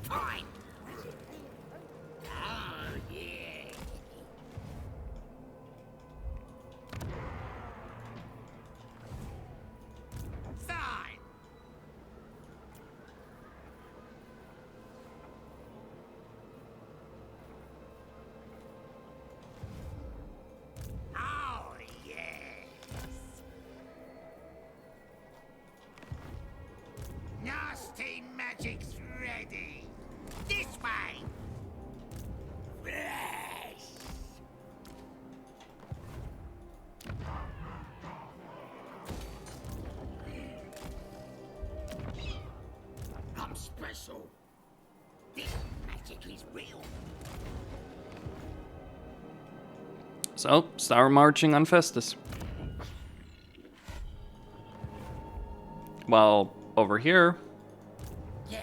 Fine. Oh, yeah. Fine. Oh, yes. Nasty magic's ready. This way. Fresh. I'm special. This magic is real. So, start marching on Festus. While over here, Yeah.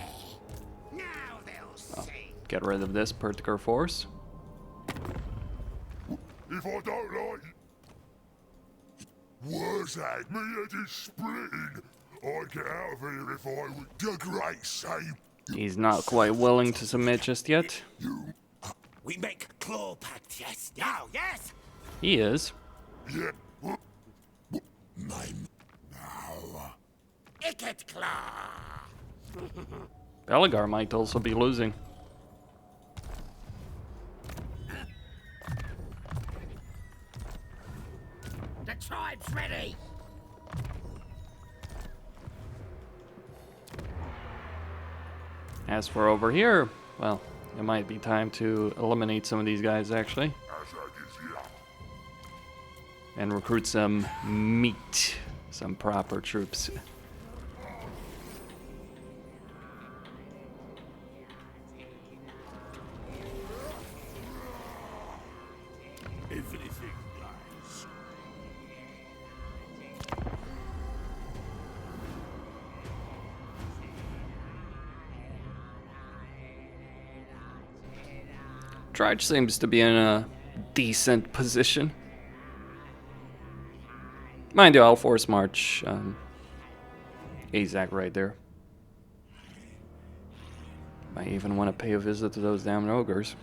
Now they'll see. Get rid of this particular force. If I don't like Azhag, me head is splitting. I'd get out of here if I would. The great save. He's not quite willing to submit just yet. We make claw pact, yes? Now, yes? He is. Yeah. Mine. Now. Icket claw! Beligar might also be losing. The tribe's ready! As for over here, well, it might be time to eliminate some of these guys actually. Azhag is here. And recruit some meat. Some proper troops. Everything dies. Trudge seems to be in a decent position. Mind you, I'll force march Azhag right there. Might even want to pay a visit to those damn ogres.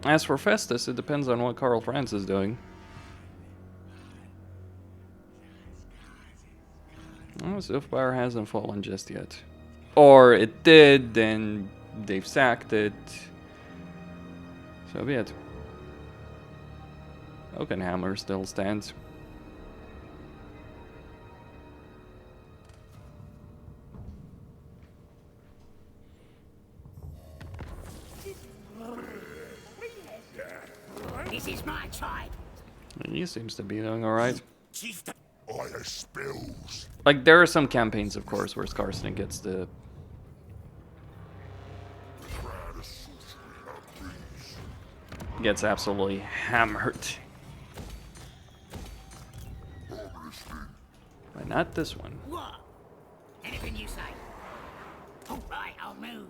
As for Festus, it depends on what Karl Franz is doing. Oh, Zilfbar hasn't fallen just yet. Or it did, then they've sacked it. So be it. Oakenhammer still stands. This is my tribe! He seems to be doing alright. Chieftain! I spills. Like, there are some campaigns, of course, where Skarsnik gets the... gets absolutely hammered. But not this one. What? Anything you say? All right, I'll move.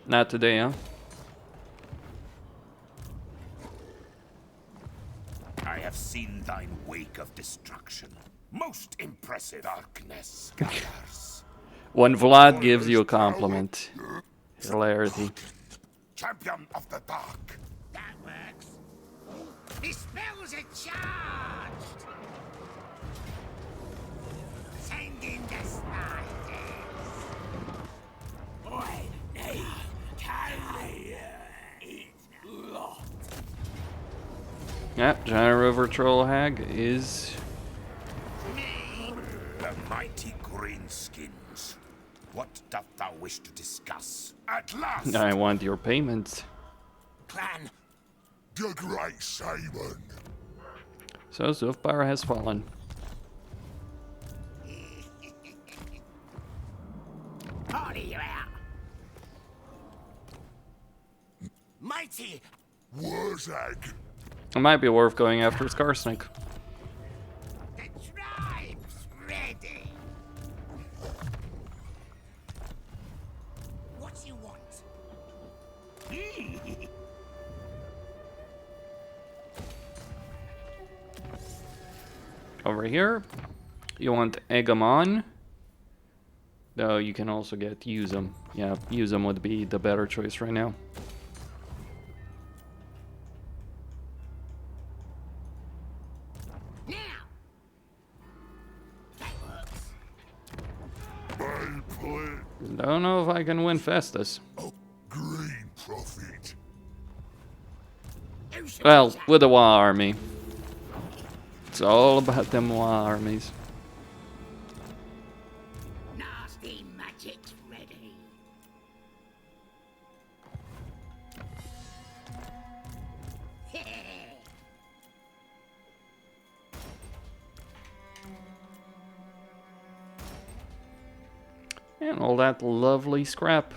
Not today, huh? I have seen thine wake of destruction. Most impressive darkness, scholars. When Vlad gives you a compliment. Hilarity. Champion of the dark. That works. His spells are charged! Send in the sliders. I need carry it lot. Yep, Giant Rover Troll Hag is... The mighty Greenskins. What doth thou wish to discuss? At last! I want your payment. Clan, The great Simon. So Zilfbar has fallen. party you out. Mighty! Azhag. It might be worth going after Skarsnik. The tribe's ready. What you want? Over here, you want Egamon. Though you can also get Usum. Yeah, Usum would be the better choice right now. Now! That works. My plan. Don't know if I can win Festus. Oh, green prophet. Who should Well, we say? with the Wa army. It's all about them Wa armies. Nasty magic's ready. And all that lovely scrap.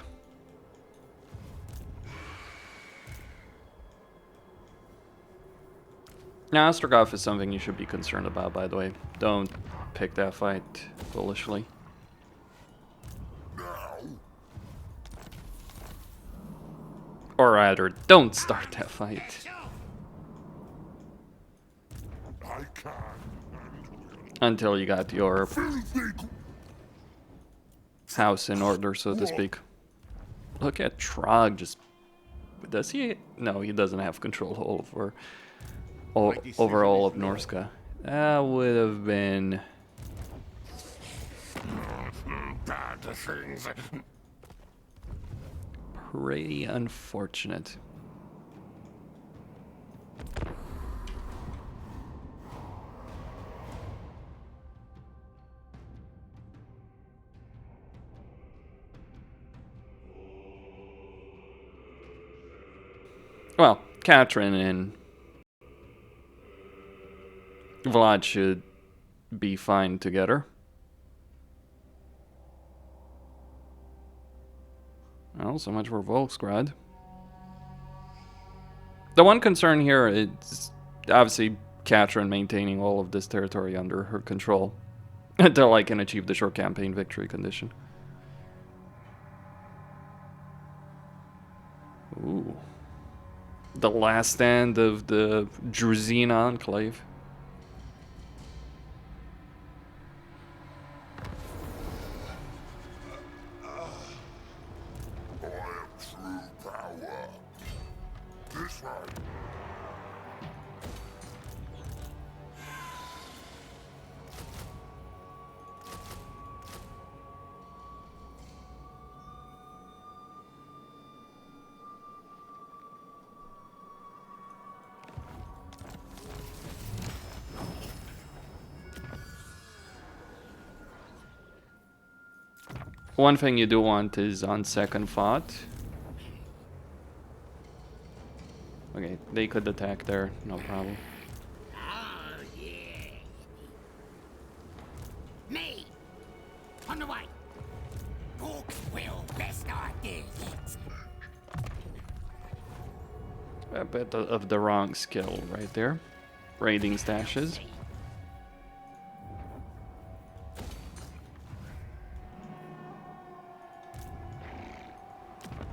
Now, Ostrogoth is something you should be concerned about, by the way. Don't pick that fight foolishly. Or rather, don't start that fight. I can. Until you got your house in order, so to speak. Look at Trog just... Does he? No, he doesn't have control over all of Norska. That would have been... Bad things. pretty unfortunate. Well, Katrin and Vlad should be fine together. Well, so much for Volksgrad. The one concern here is obviously Katrin maintaining all of this territory under her control until I can achieve the short campaign victory condition. Ooh. The last stand of the Druzine Enclave. I am true power. This way. One thing you do want is on second thought. Okay, they could attack there, no problem. Oh, yeah. Me! On the way! Orcs will best idea yet. A bit of the wrong skill right there. Raiding stashes.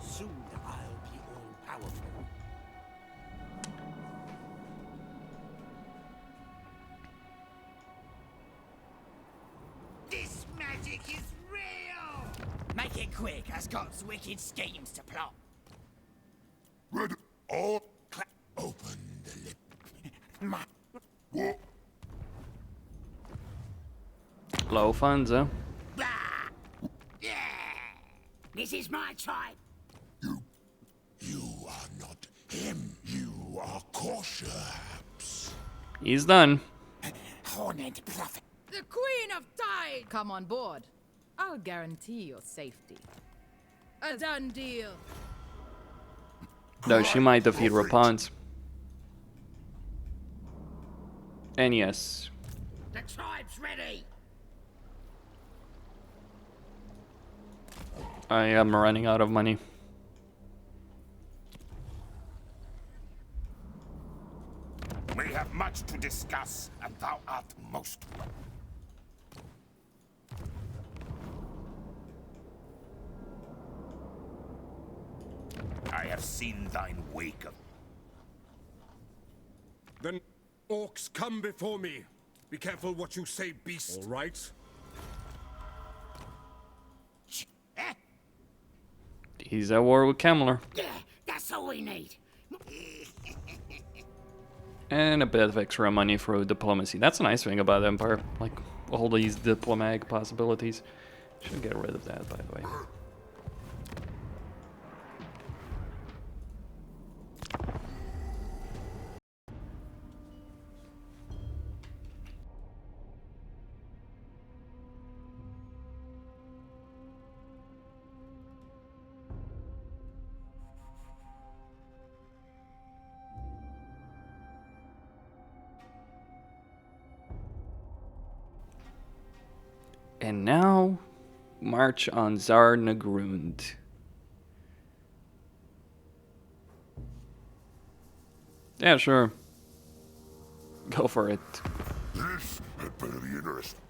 Soon I'll be all powerful. This magic is real! Make it quick, Ascot's wicked schemes to plot. Red all open the lip. What? Low funds, huh? Blah! Yeah! This is my tribe. You are not him. You are cautious. He's done. Horned prophet. The Queen of Tide! Come on board. I'll guarantee your safety. A done deal. Though she might defeat Rapunzel. And yes, The tribe's ready. I am running out of money. We have much to discuss, and thou art most welcome. I have seen thine wake of... Then orcs come before me. Be careful what you say, beast. All right? Eh? He's at war with Kemmler. Yeah, that's all we need. And a bit of extra money for diplomacy. That's a nice thing about Empire. Like, all these diplomatic possibilities. Should get rid of that, by the way. And now, march on Tsar Nagrund. Yeah, sure. Go for it. This had better be interesting.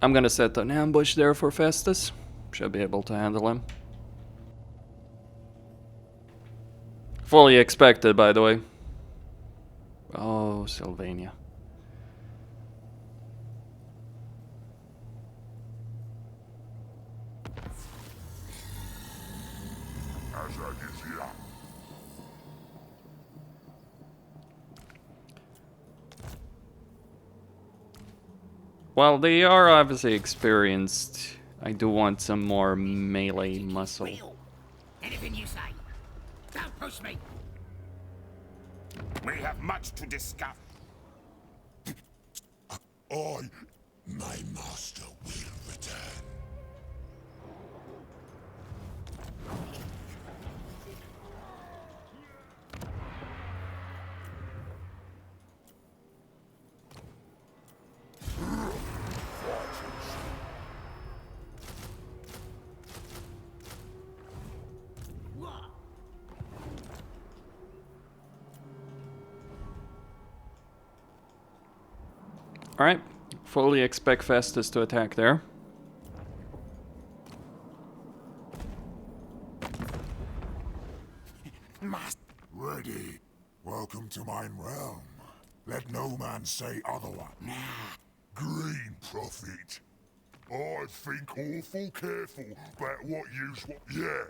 I'm gonna set an ambush there for Festus. Should be able to handle him. Fully expected, by the way. Oh, Sylvania. Azhag is here. Well, they are obviously experienced. I do want some more melee muscle. Real. Anything you say. Don't push me. We have much to discuss. My master will return. Alright, fully expect Festus to attack there. Ready. Welcome to mine realm. Let no man say otherwise. Green prophet. I think awful careful about what use what. Yeah.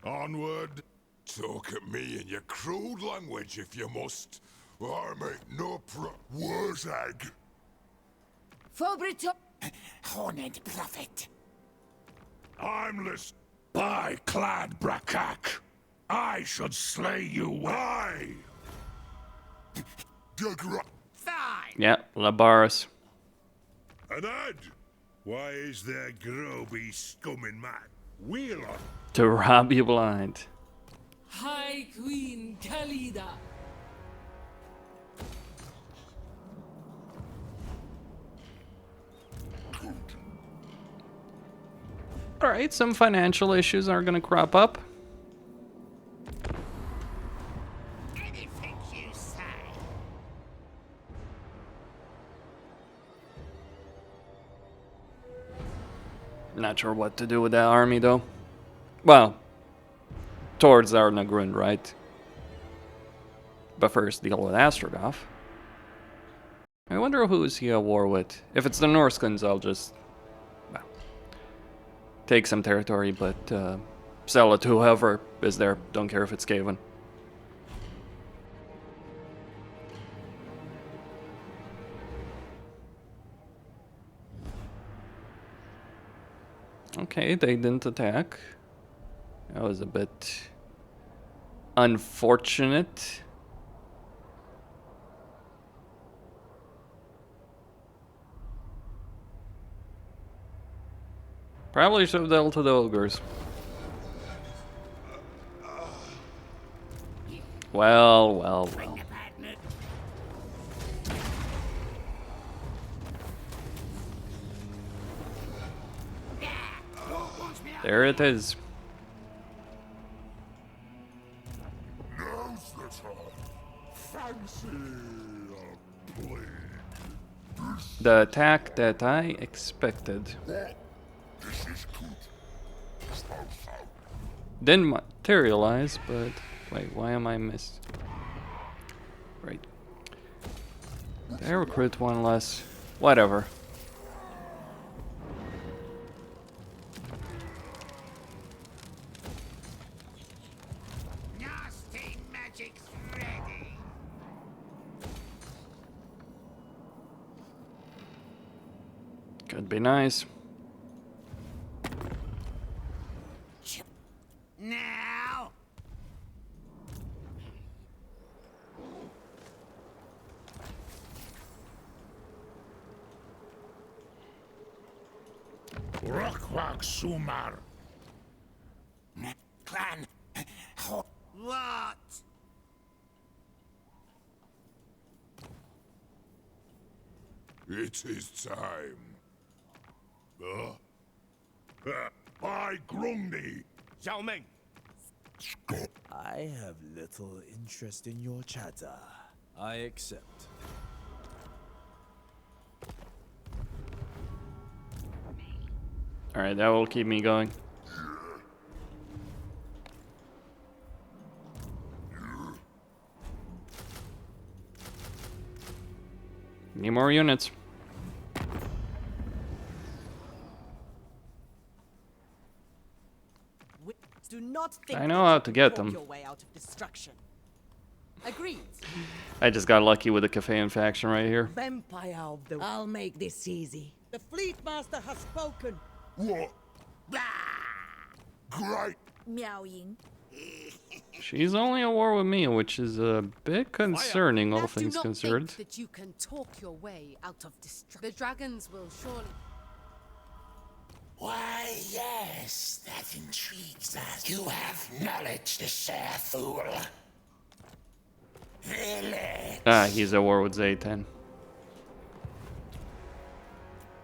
Onward. Talk at me in your crude language if you must. I make no Azhag. Fobrito. Horned prophet. I'm list. By clad Brakak. I should slay you. Why? Fine. Yeah, Labaris. Adad. Why is there groby scumming mad? Wheeler. To rob you blind. High Queen Khalida. Alright, some financial issues are gonna crop up. Anything you say. Not sure what to do with that army though. Well, towards our Nagrun, right? But first, deal with Astrogoth. I wonder who's he at war with. If it's the Norskins, I'll just, well, take some territory, but sell it to whoever is there. Don't care if it's Skaven. Okay, they didn't attack. That was a bit unfortunate. Probably should have dealt to the ogres. Well. There it is. Now's the time. Fancy a plague. The attack that I expected. This is good. Didn't materialize, but wait, why am I missed? Right. Did I recruit one less? Whatever. Nasty magic's ready. Could be nice. Now. Rokwak Sumar. Clan. What? It is time. By Grundy. Xiao Meng. I have little interest in your chatter. I accept. Alright, that will keep me going. Need more units. Do not think I know how to get them. your way out of destruction. Agreed. I just got lucky with the Cafe faction right here. Vampire of the... I'll make this easy. The fleet master has spoken. What? Great. Meowing. She's only at war with me, which is a bit concerning, all things Do not considered. think that you can talk your way out of destruction. The dragons will surely... Why, yes, that intrigues us. You have knowledge to share, fool. Really? Ah, he's at war with Zaytan.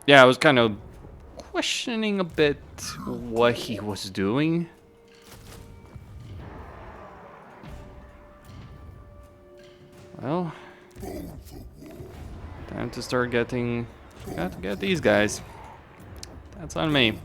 Yeah, I was kind of questioning a bit what he was doing. Well, time to start getting... Got to get these guys. That's on me.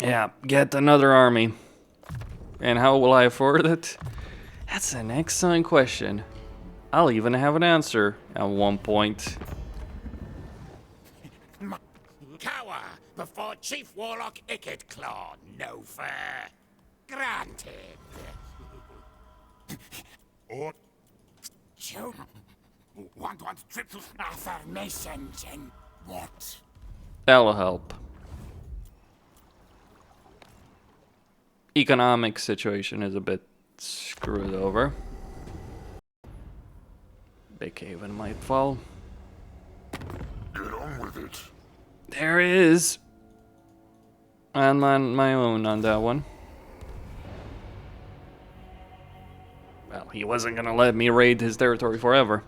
Yeah, get another army. And how will I afford it? That's an excellent question. I'll even have an answer at one point. Cower before Chief Warlock Claw. No fair. Granted. What? You want triple affirmations and what? That'll help. Economic situation is a bit screwed over. Big Haven might fall. Get on with it. There is. I'm on my own on that one. Well, he wasn't gonna let me raid his territory forever.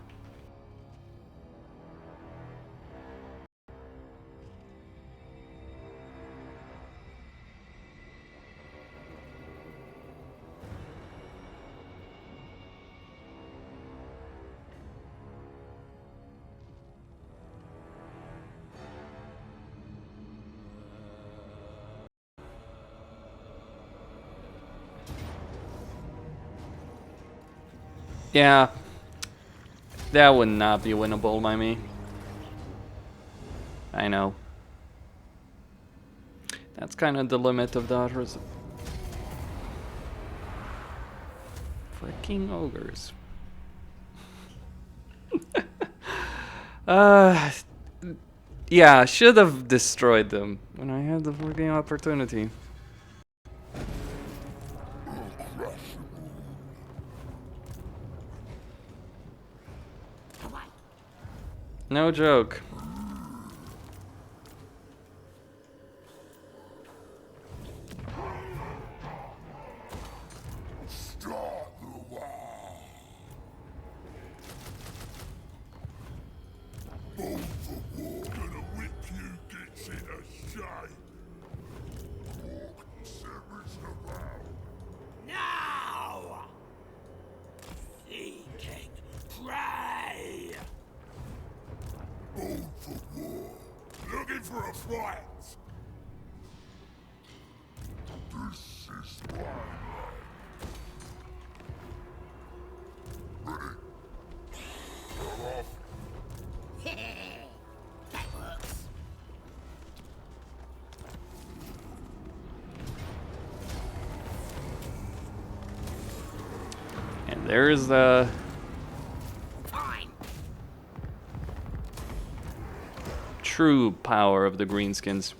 Yeah, that would not be winnable by me. I know. That's kind of the limit of daughters. Freaking ogres. Yeah, should have destroyed them when I had the freaking opportunity. No joke. Start the war. Bold for war. Gonna whip you gits into shape. Walk severs around. Now! Seeking prey! Bold for war. Looking for a fight. This is my land. Ready? Come off. That works. And there's the Fine. true power of the Greenskins.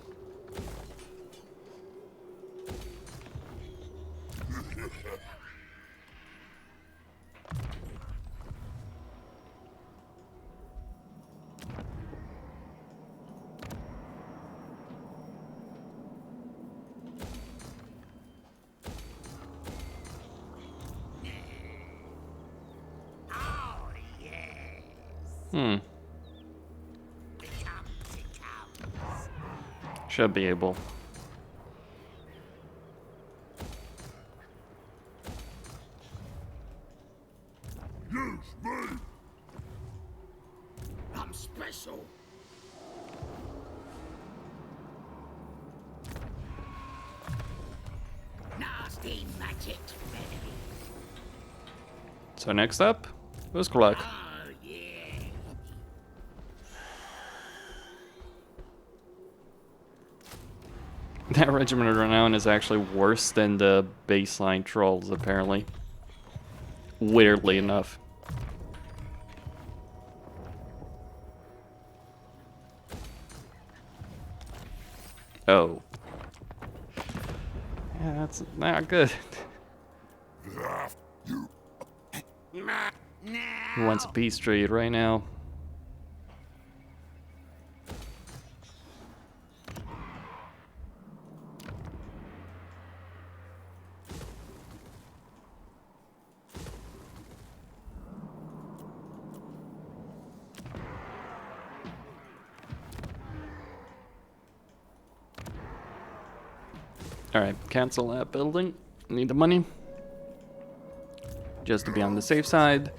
Should be able. Use me! I'm special. Nasty magic, Mederic. So next up was Gluck. Oh, yeah. That Regiment of Renown is actually worse than the baseline trolls, apparently. Weirdly enough. Oh. Yeah, that's not good. He wants a peace trade right now. Alright, cancel that building. Need the money. Just to be on the safe side.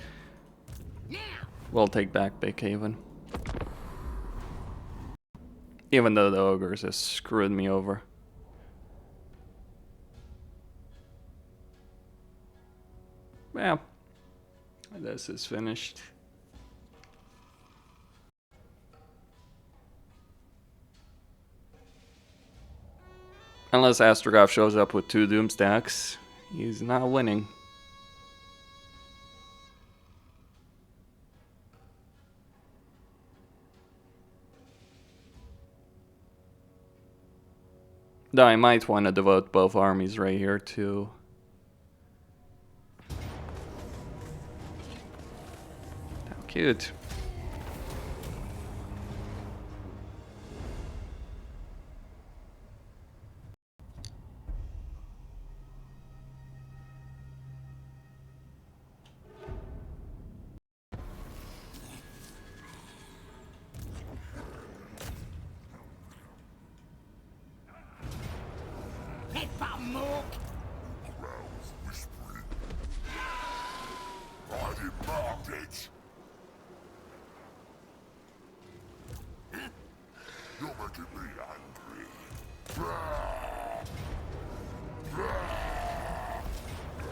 We'll take back Big Haven. Even though the ogres has screwed me over. Well, this is finished. Unless Astrogoth shows up with 2 Doom stacks, he's not winning. Though I might want to devote both armies right here to... How cute. You're making me angry.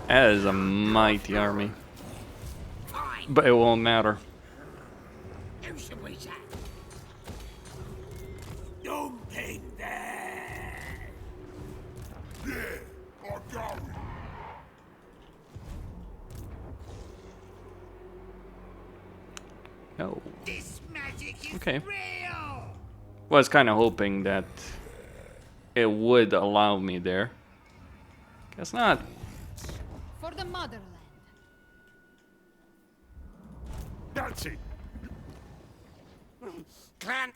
That is a mighty army. But it won't matter. Who should we say? Dumping there. Yeah, I'm going. No. This magic is Okay. real. Was kind of hoping that it would allow me there. Guess not. For the motherland. That's it. Clan.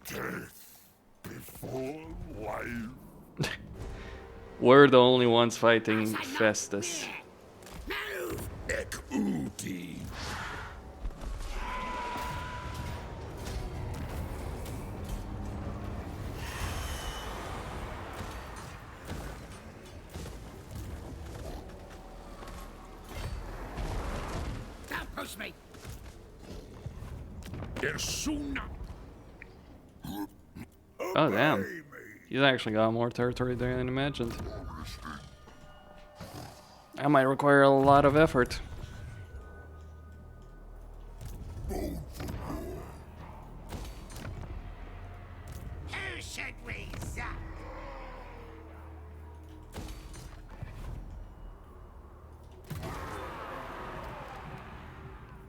Death before life. We're the only ones fighting Festus. Move. Ekuti. Don't push me. Ersuna. Oh, damn. He's actually got more territory there than imagined. That might require a lot of effort. Who should we suck?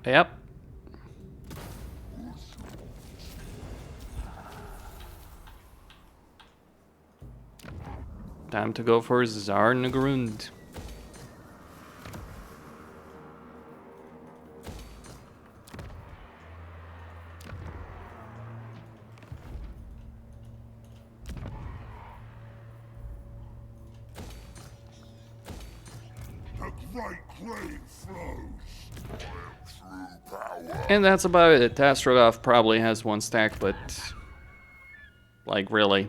Yep. Time to go for Tsar Nagrund. great grave flows. True power. And that's about it. Astrogov probably has one stack, but like really,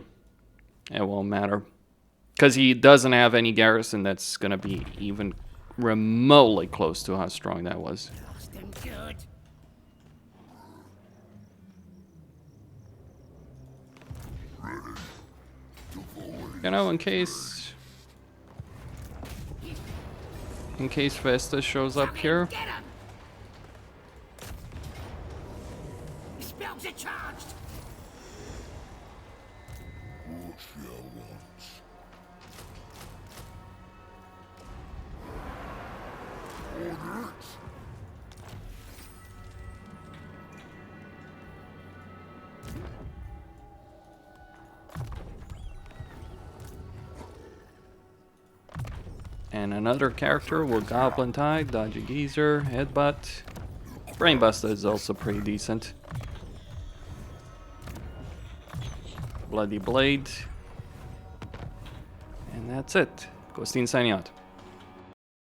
it won't matter. Because he doesn't have any garrison that's gonna be even remotely close to how strong that was. Lost him good. You know, in case Vesta shows up here. Get him! His spells are charged. What you want? Order it. And another character with Goblin Tide, Dodgy Geezer, Headbutt. Brainbuster is also pretty decent. Bloody Blade. And that's it. Ghostin signing out.